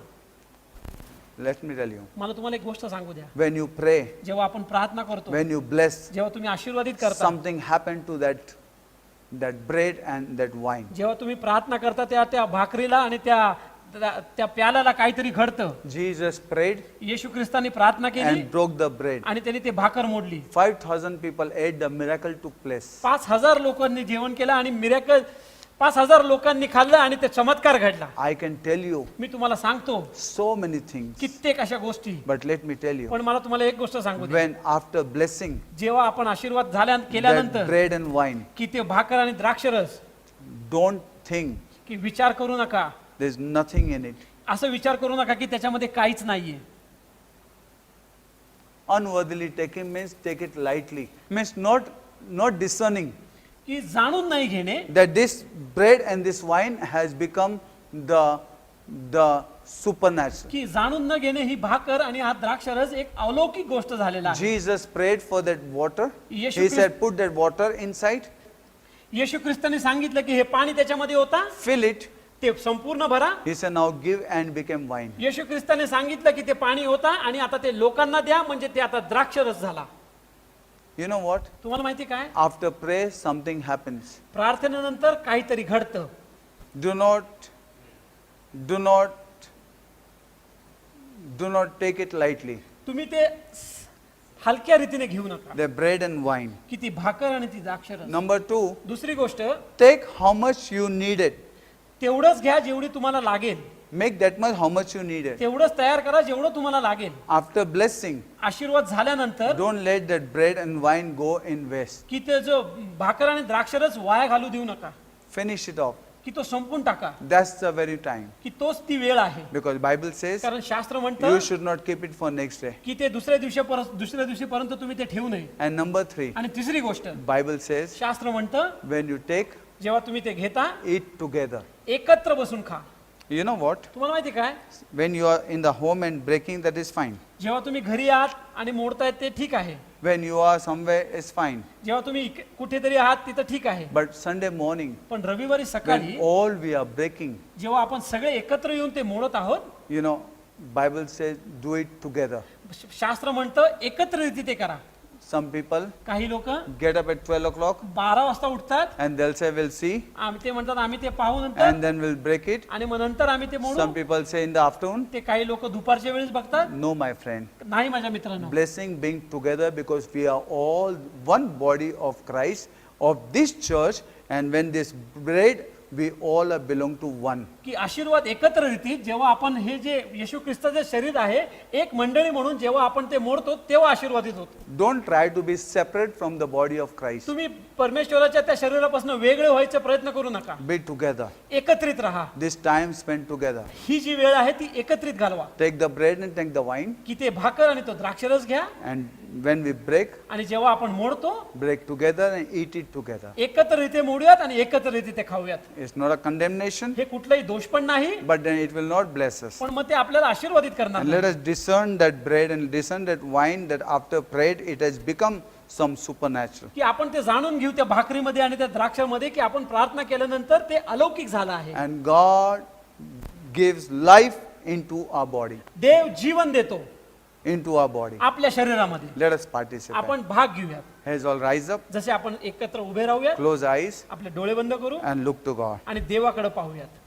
Let me tell you, मला तुम्हाला एक गोष्ट सांगू द्या, when you pray, जेव्हा आपण प्रार्थना करतो, when you bless, जेव्हा तुम्ही आशीर्वादित करता, something happened to that bread and that wine. जेव्हा तुम्ही प्रार्थना करता त्या भाकरीला आणि त्या प्याल्याला काहीतरी घडतं. Jesus prayed येशू ख्रिस्तानी प्रार्थना केली and broke the bread. आणि त्यांनी ते भाकर मोडली. 5,000 people ate, the miracle took place. 5,000 लोकांनी जेवण केलं आणि मिरेकल 5,000 लोकांनी खाल्लं आणि ते चमत्कार घडला. I can tell you मी तुम्हाला सांगतो so many things, कित्येक अशा गोष्टी. but let me tell you, पण मला तुम्हाला एक गोष्ट सांगू द्या, when after blessing जेव्हा आपण आशीर्वाद that केल्यानंतर bread and wine, की ते भाकर आणि द्राक्षरस, don't think की विचार करू नका, there's nothing in it. असं विचार करू नका की त्याच्यामध्ये काहीच नाहीये. Unworthily taking means take it lightly, means not discerning. की जाणून नाही घेणे that this bread and this wine has become the supernatural. की जाणून न घेणे ही भाकर आणि हा द्राक्षरस एक अलौकिक गोष्ट झालेला आहे. Jesus prayed for that water. Yeshu He Christ- said, put that water inside, येशू ख्रिस्ताने सांगितलं की हे पाणी त्याच्यामध्ये होता, fill it. ते संपूर्ण भरा. He said, now give, and became wine. येशू ख्रिस्ताने सांगितलं की ते पाणी होता आणि आता ते लोकांना द्या, म्हणजे ते आता द्राक्षरस झाला. You know what? तुम्हाला माहिती काय, After prayer, something happens. प्रार्थनेनंतर काहीतरी घडतं. Do not take it lightly. तुम्ही ते हलक्या रीतीने घेऊ नका, The bread and wine. की ती भाकर आणि ती द्राक्षरस. Number 2, दुसरी गोष्ट, take how much you needed. तेवढंच घ्या जेवढी तुम्हाला लागेल, Make that much how much you needed. तेवढंच तयार करा जेवढं तुम्हाला लागेल. After blessing, आशीर्वाद झाल्यानंतर don't let that bread and wine go in waste. की ते जो भाकर आणि द्राक्षरस वाया घालू देऊ नका, Finish it off. की तो संपून टाका, That's the very time. की तोच ती वेळ आहे. Because Bible says कारण शास्त्र you म्हणतं should not keep it for next day. की ते दुसऱ्या दिवशीपर्यंत तुम्ही ते ठेवू नये. And number 3, आणि तिसरी गोष्ट, Bible says शास्त्र म्हणतं when you take, जेव्हा तुम्ही ते घेता, eat together. एकत्र बसून खा. You know what? तुम्हाला माहिती काय, When you are in the home and breaking, that is fine. जेव्हा तुम्ही घरी आहात आणि मोडतायत ते ठीक आहे, When you are somewhere, it's fine. जेव्हा तुम्ही कुठेतरी आहात तिथं ठीक आहे, But Sunday morning, पण रविवारी सकाळी when all we are breaking, जेव्हा आपण सगळे एकत्र येऊन ते मोडत आहोत, you know, Bible says do it together. शास्त्र म्हणतं एकत्र ते करा. Some people काही लोक get up at 12 o'clock 12 वाजता उठतात, and they'll say, we'll see, ते म्हणतात आम्ही ते पाहू नंतर, and then we'll break it. आणि मग नंतर आम्ही ते मोडू. Some people say in the afternoon. ते काही लोक दुपारच्या वेळेस बघतात. No, my friend. नाही माझ्या मित्रांनो, Blessing being together because we are all one body of Christ, of this church, and when this bread, we all are belong to one. की आशीर्वाद एकत्र येतील जेव्हा आपण हे जे येशू ख्रिस्ताचे शरीर आहे, एक मंडळी म्हणून जेव्हा आपण ते मोडतो तेव्हा आशीर्वादित होतो. Don't try to be separate from the body of Christ. तुम्ही परमेश्वराच्या त्या शरीरापासून वेगळे व्हायचा प्रयत्न करू नका, Be together. एकत्रित राहा. This time spent together. ही जी वेळ आहे ती एकत्रित घालवा. Take the bread and take the wine, की ते भाकर आणि तो द्राक्षरस घ्या, and when we break, आणि जेव्हा आपण मोडतो break together and eat it together. एकत्र मोडूयात आणि एकत्र ते खाऊयात. It's not a condemnation, हे कुठलाही दोष पण नाही, but then it will not bless us. पण मग ते आपल्याला आशीर्वादित करणार And let us discern that bread and discern that wine, that after bread it has become some supernatural. की आपण ते जाणून घेऊ त्या भाकरीमध्ये आणि त्या द्राक्षामध्ये की आपण प्रार्थना केल्यानंतर ते अलौकिक झालं आहे. And God gives life into our body. देव जीवन देतो Into our body. आपल्या शरीरामध्ये. Let us participate. आपण भाग घेऊयात. Heads all rise up, जसे आपण एकत्र उभे राहूयात, close eyes, आपले डोळे बंद करू and look to God. आणि देवाकडे पाहूयात.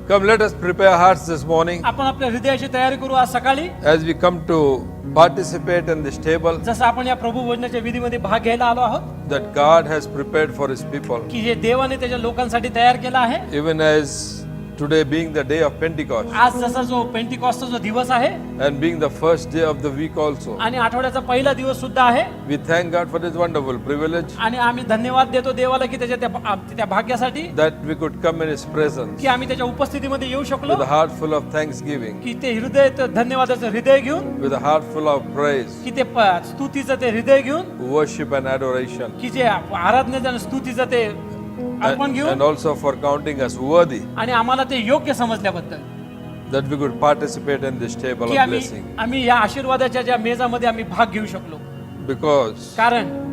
Come, let us prepare our hearts this morning आपण आपल्या हृदयाची तयारी करू आज सकाळी. as we come to participate in this table जसं आपण या प्रभू भोजनाच्या विधीमध्ये भाग घ्यायला आलो आहोत, that God has prepared for His people. की जे देवाने त्याच्या लोकांसाठी तयार केला आहे. Even as today being the day of Pentecost आज जसा जो पेंटिकॉस्टचा जो दिवस आहे and being the first day of the week also, आणि आठवड्याचा पहिला दिवस सुद्धा आहे, we thank God for this wonderful privilege आणि आम्ही धन्यवाद देतो देवाला की त्याच्या त्या भाग्यासाठी that we could come in His presence की आम्ही त्याच्या उपस्थितीमध्ये येऊ शकलो, with a heart full of thanksgiving, की ते हृदय धन्यवादाचं हृदय घेऊन, with a heart full of praise, की ते स्तुतीचं ते हृदय घेऊन, worship and adoration, की जे आराधनेचं आणि स्तुतीचं ते अर्पण and घेऊन, also for counting us worthy आणि आम्हाला ते योग्य समजल्याबद्दल that we could participate in this table की of आम्ही blessing. आम्ही या आशीर्वादाच्या ज्या मेजामध्ये आम्ही भाग घेऊ शकलो. Because कारण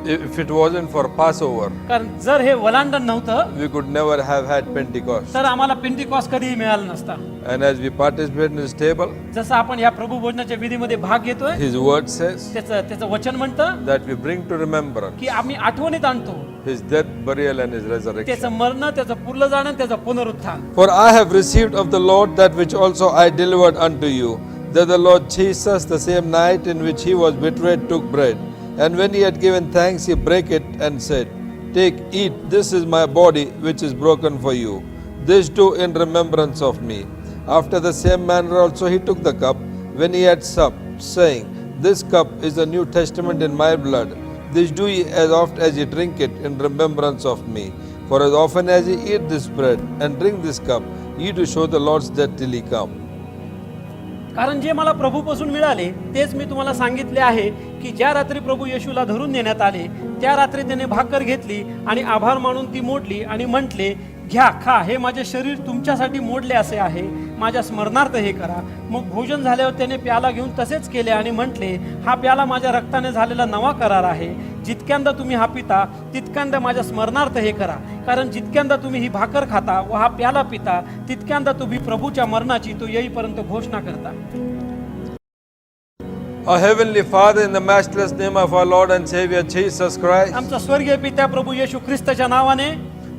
if it wasn't for Passover, जर हे वलांडण नव्हतं we could never have had Pentecost. तर आम्हाला पेंटिकॉस्ट कधीही मिळाला नसता. And as we participate in this table, जसं आपण या प्रभू भोजनाच्या विधीमध्ये भाग घेतोय, His word says त्याचं वचन म्हणतं that we bring to remembrance की आम्ही आठवणीत आणतो His death, burial, and His resurrection. त्याचं मरण, त्याचं पुरलं जाणं, त्याचं पुनरुत्थान. For I have received of the Lord that which also I delivered unto you, that the Lord Jesus, the same night in which He was betrayed, took bread. And when He had given thanks, He brake it and said, Take, eat, this is my body which is broken for you. This do in remembrance of me. After the same manner also He took the cup when He had supped, saying, This cup is the New Testament in my blood. This do ye as oft as ye drink it in remembrance of me. For as often as ye eat this bread and drink this cup, ye do show the Lord's death till He come. कारण जे मला प्रभूपासून मिळाले तेच मी तुम्हाला सांगितले आहे की ज्या रात्री प्रभू येशूला धरून नेण्यात आले त्या रात्री त्याने भाकर घेतली आणि आभार मानून ती मोडली आणि म्हटले, घ्या, खा, हे माझे शरीर तुमच्यासाठी मोडले असे आहे, माझ्या स्मरणार्थ हे करा. मग भोजन झाल्यावर त्याने प्याला घेऊन तसेच केले आणि म्हटले, हा प्याला माझ्या रक्ताने झालेला नवा करार आहे. जितक्यांदा तुम्ही हा पिता तितक्यांदा माझ्या स्मरणार्थ हे करा. कारण जितक्यांदा तुम्ही ही भाकर खाता व हा प्याला पिता तितक्यांदा तुम्ही प्रभूच्या मरणाची तो येईपर्यंत घोषणा करता. Our Heavenly Father, in the matchless name of our Lord and Savior Jesus Christ, आमचा स्वर्गीय पिता प्रभू येशू ख्रिस्ताच्या नावाने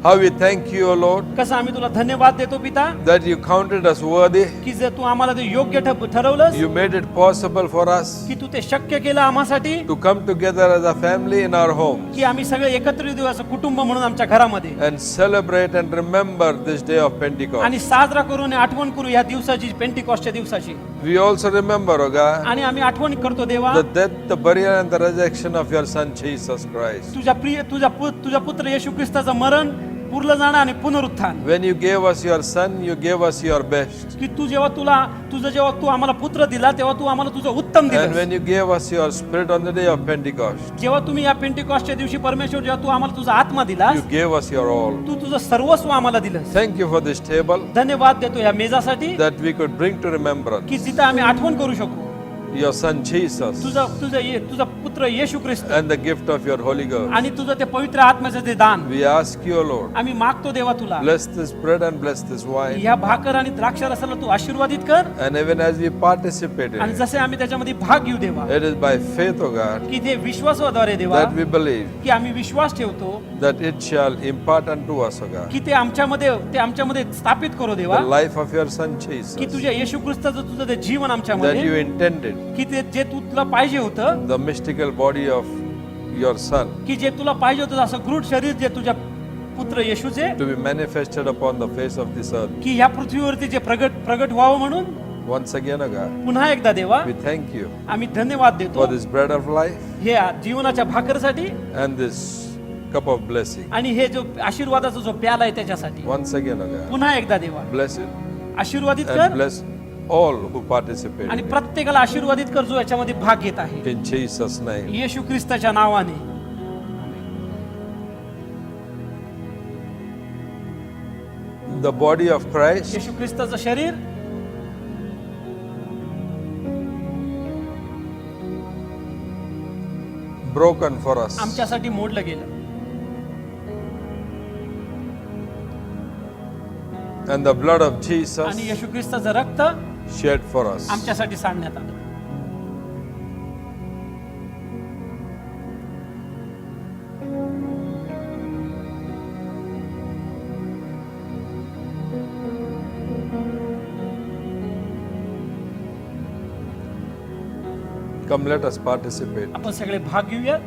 how we thank you, O Lord, कसं आम्ही तुला धन्यवाद देतो पिता, that you counted us worthy. की जर तू आम्हाला ते योग्य ठरवलंस, You made it possible for us की तू ते शक्य केलं आम्हासाठी, to come together as a family in our home की आम्ही सगळे एकत्रित येऊ असं कुटुंब म्हणून आमच्या घरामध्ये and celebrate and remember this day of Pentecost. आणि साजरा करून आठवण करू या दिवसाची, पेंटिकॉस्टच्या दिवसाची. We also remember, O God, आणि आम्ही आठवण करतो देवा, the death, the burial and the resurrection of your Son Jesus Christ. तुझ्या पुत्र येशू ख्रिस्ताचं मरण, पुरलं जाणं आणि पुनरुत्थान. When you gave us your Son, you gave us your best. की जेव्हा तू आम्हाला पुत्र दिला तेव्हा तू आम्हाला तुझं उत्तम And दिलं. when you gave us your Spirit on the day of Pentecost, जेव्हा तुम्ही या पेंटिकॉस्टच्या दिवशी परमेश्वर जेव्हा तू आम्हाला तुझा आत्मा दिला, you gave us your all. तू तुझं सर्वस्व आम्हाला दिलं. Thank you for this table धन्यवाद देतो या मेजासाठी that we could bring to remembrance की जिथं आम्ही आठवण करू शकू your Son Jesus तुझा पुत्र येशू ख्रिस्त and the gift of your Holy Ghost. आणि तुझं ते पवित्र आत्म्याचं ते दान. We ask you, O Lord, आम्ही मागतो देवा तुला, bless this bread and bless this wine. ह्या भाकर आणि द्राक्ष रसाला तू आशीर्वादित कर. And even as we participate in आणि it, जसे आम्ही त्याच्यामध्ये भाग घेऊ देवा, it is by faith, O God, की ते विश्वासाद्वारे देवा, that we believe की आम्ही विश्वास ठेवतो that it shall impart unto us, O God, की ते आमच्यामध्ये स्थापित करू देवा, the life of your Son Jesus की तुझ्या येशू ख्रिस्ताचं तुझं ते जीवन that आमच्यामध्ये, you intended, की ते जे तुला पाहिजे होतं, the mystical body of your Son, की जे तुला पाहिजे होतं असं गृढ शरीर जे तुझ्या पुत्र येशूचे, to be manifested upon the face of this earth. की ह्या पृथ्वीवरती जे प्रगट व्हावं म्हणून. Once again, O God, पुन्हा एकदा देवा we thank you आम्ही धन्यवाद देतो for this bread of life हे जीवनाच्या भाकरसाठी and this cup of blessing. आणि हे जो आशीर्वादाचा जो प्याला आहे त्याच्यासाठी. Once again, O God, पुन्हा एकदा देवा bless it आशीर्वादित and कर bless all who participate आणि प्रत्येकाला आशीर्वादित कर जो याच्यामध्ये भाग घेत आहे, in Jesus' name. येशू ख्रिस्ताच्या नावाने. The body of Christ येशू ख्रिस्ताचं शरीर broken for us, आमच्यासाठी मोडलं गेलं and the blood of Jesus आणि येशू ख्रिस्ताचं रक्त shed for us. आमच्यासाठी सांडण्यात आलं. Come, let us participate. आपण सगळे भाग घेऊया.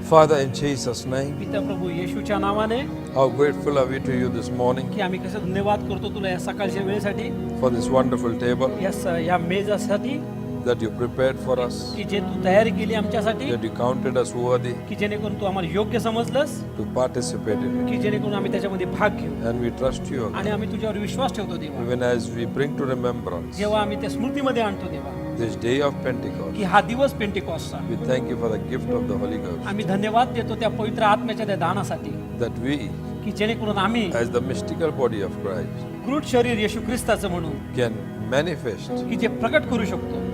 Father, in Jesus' name, पिता प्रभू येशूच्या नावाने how grateful are we to you this morning की आम्ही कसं धन्यवाद करतो तुला या सकाळच्या वेळेसाठी, for this wonderful table या मेजासाठी that you prepared for us, की जे तू तयारी केली आमच्यासाठी, that you counted us worthy की जेणेकरून तू आम्हाला योग्य समजलंस, to participate in it. की जेणेकरून आम्ही त्याच्यामध्ये भाग घेऊ And we trust you. आणि आम्ही तुझ्यावर विश्वास ठेवतो देवा. Even as we bring to remembrance जेव्हा आम्ही त्या स्मृतीमध्ये आणतो देवा this day of की Pentecost, हा दिवस पेंटिकॉस्टचा, we thank you for the gift of the Holy Ghost, आम्ही धन्यवाद देतो त्या पवित्र आत्म्याच्या त्या दानासाठी, that we, की जेणेकरून आम्ही as the mystical body of Christ, crude शरीर येशू ख्रिस्ताचं म्हणून can manifest की जे प्रकट करू शकतो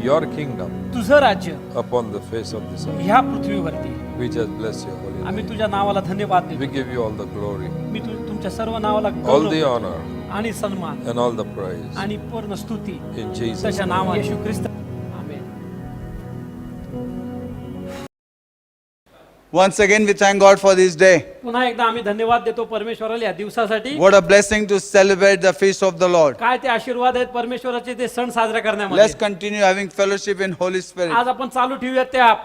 your kingdom तुझं राज्य upon the face of this earth. ह्या पृथ्वीवरती. We just bless your holy name. आम्ही तुझ्या नावाला धन्यवाद We देतो. give you all the glory, मी तुमच्या सर्व नावाला all the गौरव honor, आणि सन्मान and all the praise. आणि पूर्ण स्तुती In Jesus' त्याच्या name. नावात येशू ख्रिस्त. आमेन. Once again, we thank God for this day. पुन्हा एकदा आम्ही धन्यवाद देतो परमेश्वराला या दिवसासाठी. What a blessing to celebrate the feast of the Lord. काय ते आशीर्वाद आहेत परमेश्वराचे ते सण साजरा Let's करण्यामध्ये. continue having fellowship in Holy Spirit. आज आपण चालू ठेवूयात त्या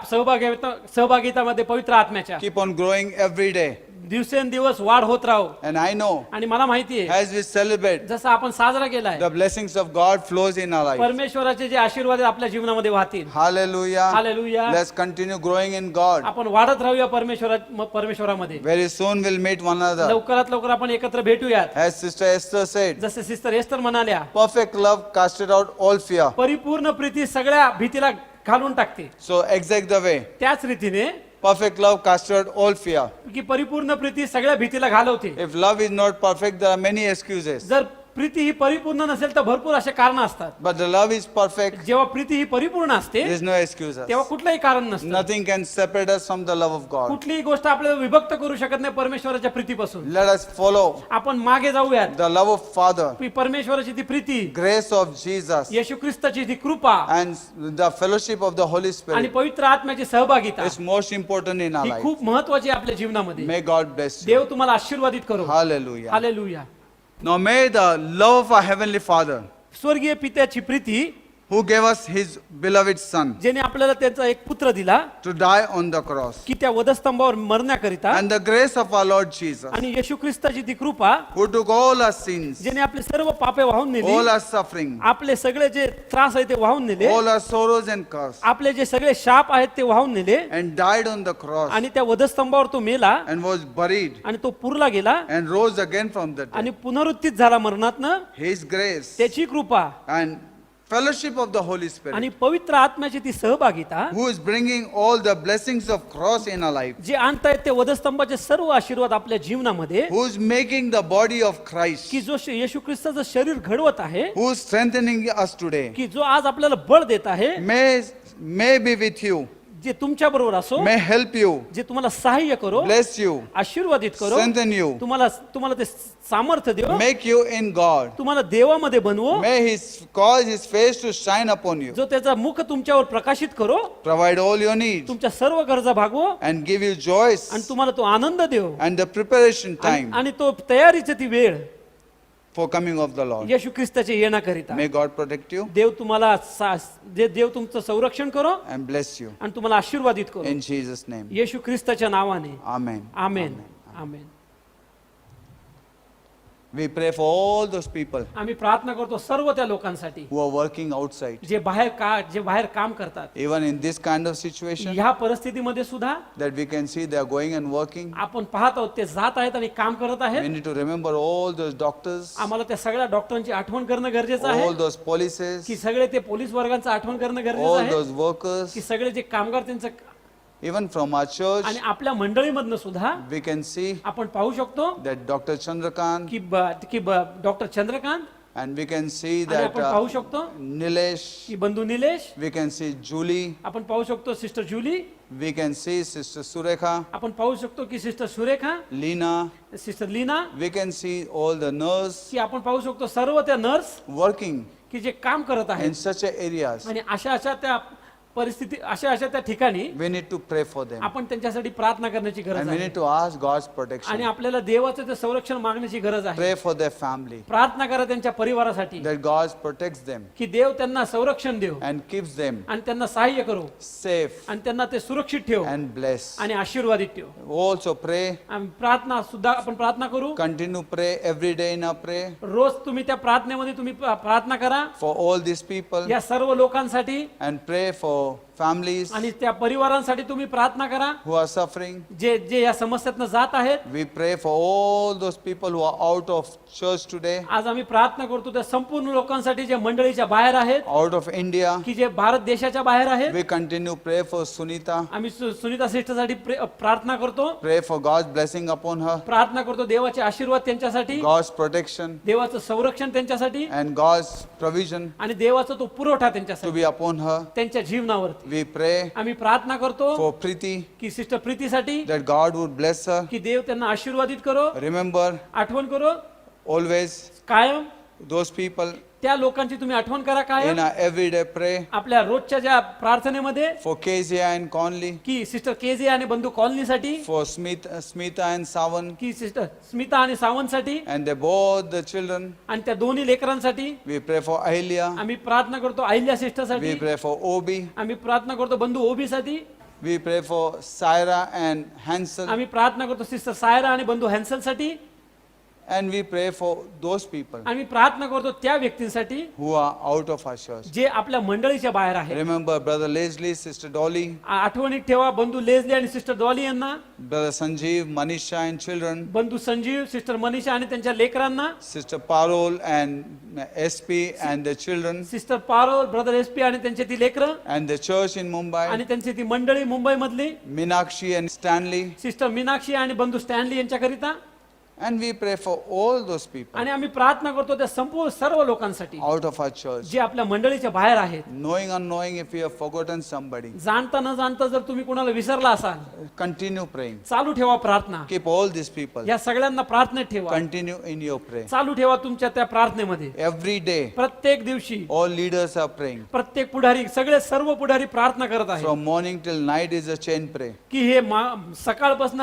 सहभागितामध्ये पवित्र आत्म्याच्या. Keep on growing every day. दिवसेंदिवस वाढ होत राहो. And I know, आणि मला माहिती आहे as we celebrate, जसं आपण साजरा केलाय the blessings of God flows in our life. परमेश्वराचे जे आशीर्वाद आहेत आपल्या जीवनामध्ये वाहतील. Hallelujah. Hallelujah. Let's continue growing in God. आपण वाढत राहूया परमेश्वरामध्ये. Very soon we'll meet one another. लवकरात लवकर आपण एकत्र भेटूयात. As Sister Esther said, जसे सिस्टर एस्तर म्हणाल्या, perfect love casted out all fear. परिपूर्ण प्रीती सगळ्या भीतीला घालून टाकते. So exact the way. त्याच रीतीने Perfect love casted out all fear. की परिपूर्ण प्रीती सगळ्या भीतीला घालवते. If love is not perfect, there are many excuses. जर प्रीती ही परिपूर्ण नसेल तर भरपूर असे कारण असतात. But the love is perfect. जेव्हा प्रीती ही परिपूर्ण असते There is no excuses. तेव्हा कुठलंही कारण नसतं. Nothing can separate us from the love of God. कुठलीही गोष्ट आपल्याला विभक्त करू शकत नाही परमेश्वराच्या प्रीतीपासून. Let us follow आपण मागे जाऊयात. the love of Father, की परमेश्वराची ती प्रीती, grace of Jesus, येशू ख्रिस्ताची ती कृपा and the fellowship of the Holy आणि Spirit पवित्र आत्म्याची सहभागिता is most important in our he life. खूप महत्वाची आहे आपल्या जीवनामध्ये. May God bless you. देव तुम्हाला आशीर्वादित करो. Hallelujah. Hallelujah. Now may the love of our Heavenly Father, स्वर्गीय पित्याची Preeti, who gave us His beloved Son ज्याने आपल्याला त्यांचा एक पुत्र दिला to die on the cross, की त्या वधस्तंभावर मरण्याकरिता, and the grace of our Lord Jesus, आणि येशू ख्रिस्ताची ती कृपा, who took all our sins, ज्याने आपले सर्व पापे वाहून नेली, all our suffering, आपले सगळे जे त्रास आहेत ते वाहून नेले, all our sorrows and curse, आपले जे सगळे शाप आहेत ते वाहून नेले, and died on the cross, आणि त्या वधस्तंभावर तो मेला and was buried, आणि तो पुरला गेला and rose again from the dead. आणि पुनरुत्थित झाला मरणातनं. His grace त्याची कृपा and fellowship of the Holy Spirit, आणि पवित्र आत्म्याची ती सहभागिता, who is bringing all the blessings of cross in our life, जे आणतायत ते वधस्तंभाचे सर्व आशीर्वाद आपल्या जीवनामध्ये, who is making the body of Christ, की जो येशू ख्रिस्ताचं शरीर घडवत आहे, who is strengthening us today, की जो आज आपल्याला बळ देत आहे, may be with you, जे तुमच्या बरोबर असो, may help you, जे तुम्हाला सहाय्य करो, bless you, आशीर्वादित करो, strengthen you, तुम्हाला ते सामर्थ्य देव, make you in God. तुम्हाला देवामध्ये बनवो, May His cause His face to shine upon you, जो त्याचा मुख तुमच्यावर प्रकाशित करो, provide all your needs, तुमच्या सर्व गरजा भागवो, and give you joys आणि तुम्हाला तो आनंद देव, and the preparation time आणि तो तयारीची ती वेळ for coming of the Lord. Yeshu ख्रिस्ताचे येण्याकरिता. May God protect you देव तुम्हाला देव तुमचं संरक्षण करो and bless you आणि तुम्हाला आशीर्वादित करो in Jesus' name. येशू ख्रिस्ताच्या नावाने. Amen. Amen. Amen. We pray for all those people आम्ही प्रार्थना करतो सर्व त्या लोकांसाठी who are working outside, जे बाहेर काम करतात. even in this kind of situation, ह्या परिस्थितीमध्ये सुद्धा that we can see they are going and working. आपण पाहत आहोत ते जात आहेत आणि काम करत We आहेत. need to remember all those doctors, आम्हाला त्या सगळ्या डॉक्टरांची आठवण करणं गरजेचं आहे, all those polices, की सगळे ते पोलीस वर्गांचं आठवण करणं गरजेचं all आहे, those workers, की सगळे जे कामगार त्यांचं, even from our church, आणि आपल्या मंडळीमधनं सुद्धा we can see आपण पाहू शकतो that Dr. Chandrakant, की doctor Chandrakant And we can see आणि that आपण पाहू शकतो Nilesh, की बंधू Nilesh, we can see Julie, आपण पाहू शकतो sister Julie, we can see Sister Surekha, आपण पाहू शकतो की sister Surekha, Lina, sister Lina, we can see all the nurse की आपण पाहू शकतो सर्व त्या नर्स working की जे काम करत in आहेत such areas. आणि अशा त्या परिस्थिती अशा त्या ठिकाणी We need to pray for them. आपण त्यांच्यासाठी प्रार्थना करण्याची गरज And we आहे need to ask God's आणि protection. आपल्याला देवाचं ते संरक्षण मागण्याची गरज आहे. Pray for their family, प्रार्थना करा त्यांच्या परिवारासाठी that God protects them की देव त्यांना संरक्षण देव and keeps them आणि त्यांना सहाय्य करो safe आणि त्यांना ते सुरक्षित ठेव and bless. आणि आशीर्वादित ठेव. Also pray, आणि प्रार्थना सुद्धा आपण प्रार्थना करू. continue pray every day in our prayer रोज तुम्ही त्या प्रार्थनेमध्ये तुम्ही प्रार्थना करा for all these people या सर्व लोकांसाठी and pray for families आणि त्या परिवारांसाठी तुम्ही प्रार्थना करा who are suffering. जे जे या समस्यातनं जात आहेत. We pray for all those people who are out of church today, आज आम्ही प्रार्थना करतो त्या संपूर्ण लोकांसाठी जे मंडळीच्या बाहेर आहेत out of India. की जे भारत देशाच्या बाहेर आहेत. We continue pray for Sunita, आम्ही सुनीता सिस्टरसाठी प्रार्थना करतो. pray for God's blessing upon her, प्रार्थना करतो देवाचे आशीर्वाद त्यांच्यासाठी, God's protection देवाचं संरक्षण त्यांच्यासाठी and God's provision आणि देवाचा तो पुरवठा to त्यांच्यासाठी be upon her. त्यांच्या जीवनावरती. We pray आम्ही प्रार्थना करतो for Preeti, की sister प्रीतीसाठी that God would bless her. की देव त्यांना आशीर्वादित करो, Remember आठवण करो always कायम. those people त्या लोकांची तुम्ही आठवण करा in कायम our everyday pray आपल्या रोजच्या ज्या प्रार्थनेमध्ये for Kezia and Conley, की सिस्टर केजे आणि बंधू कॉलनीसाठी, for Smita and Savan, की सिस्टर स्मिता आणि सावंतसाठी and they both the children. आणि त्या दोन्ही लेकरांसाठी. We pray for Ahilya, आम्ही प्रार्थना करतो Ahilya सिस्टरसाठी. we pray for Obi, आम्ही प्रार्थना करतो बंधू ओबीसाठी. we pray for Syra and Hansel, आम्ही प्रार्थना करतो सिस्टर सायरा आणि बंधू हॅन्सलसाठी. and we pray for those people आम्ही प्रार्थना करतो त्या व्यक्तींसाठी who are out of our church. जे आपल्या मंडळीच्या बाहेर आहेत. Remember Brother Leslie, Sister Dolly, आठवणीत ठेवा बंधू लेझली आणि सिस्टर डॉली यांना, Brother Sanjeev, Manisha and children, बंधू संजीव, सिस्टर मनीषा आणि त्यांच्या लेकरांना, Sister Parol and SP and the children, sister Parul, brother SP आणि त्यांची ती लेकरं and the church in Mumbai, आणि त्यांची ती मंडळी मुंबई मधली, Minakshi and Stanley, sister Meenakshi आणि बंधू Stanley यांच्याकरिता. and we pray for all those people आणि आम्ही प्रार्थना करतो त्या संपूर्ण सर्व लोकांसाठी out of our church. जे आपल्या मंडळीच्या बाहेर आहेत. Knowing unknowing, if we have forgotten somebody, जाणता न जाणता जर तुम्ही कोणाला विसरला असाल, continue praying. चालू ठेवा प्रार्थना. Keep all these people, या सगळ्यांना प्रार्थनेत ठेवा, continue in your prayer. चालू ठेवा तुमच्या त्या प्रार्थनेमध्ये. Every day, प्रत्येक दिवशी all leaders are praying. प्रत्येक पुढारी, सगळे सर्व पुढारी प्रार्थना करत आहेत From morning till night is a chain prayer. की हे सकाळपासून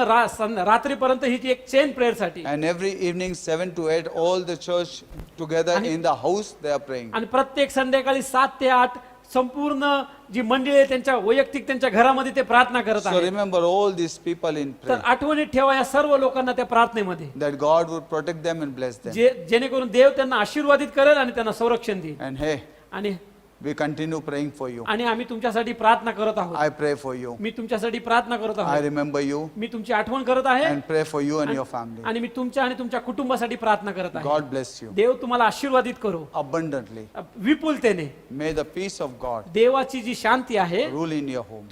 रात्रीपर्यंत ही एक चेन प्रेयर साठी. And every evening 7 to 8, all the church together in the house they are praying. आणि प्रत्येक संध्याकाळी 7 ते 8 संपूर्ण जी मंडळी आहे त्यांच्या वैयक्तिक त्यांच्या घरामध्ये ते प्रार्थना करत So आहेत. remember all these people in तर prayer, आठवणीत ठेवा या सर्व लोकांना त्या प्रार्थनेमध्ये, that God would protect them and bless them. जेणेकरून देव त्यांना आशीर्वादित करेल आणि त्यांना संरक्षण देईल. And hey, आणि we continue praying for you. आणि आम्ही तुमच्यासाठी प्रार्थना करत आहोत. I pray for you. मी तुमच्यासाठी प्रार्थना करत I आहोत. remember you मी तुमची आठवण करत आहे and pray for you and your family. आणि मी तुमच्या आणि तुमच्या कुटुंबासाठी प्रार्थना करत आहे. God bless you देव तुम्हाला आशीर्वादित करो abundantly. विपुलतेने. May the peace of God देवाची जी शांती आहे rule in your home.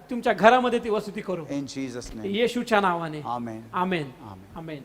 तुमच्या घरामध्ये ती वसुती करो In Jesus' name. येशूच्या नावाने. Amen. आमेन. Amen. आमेन.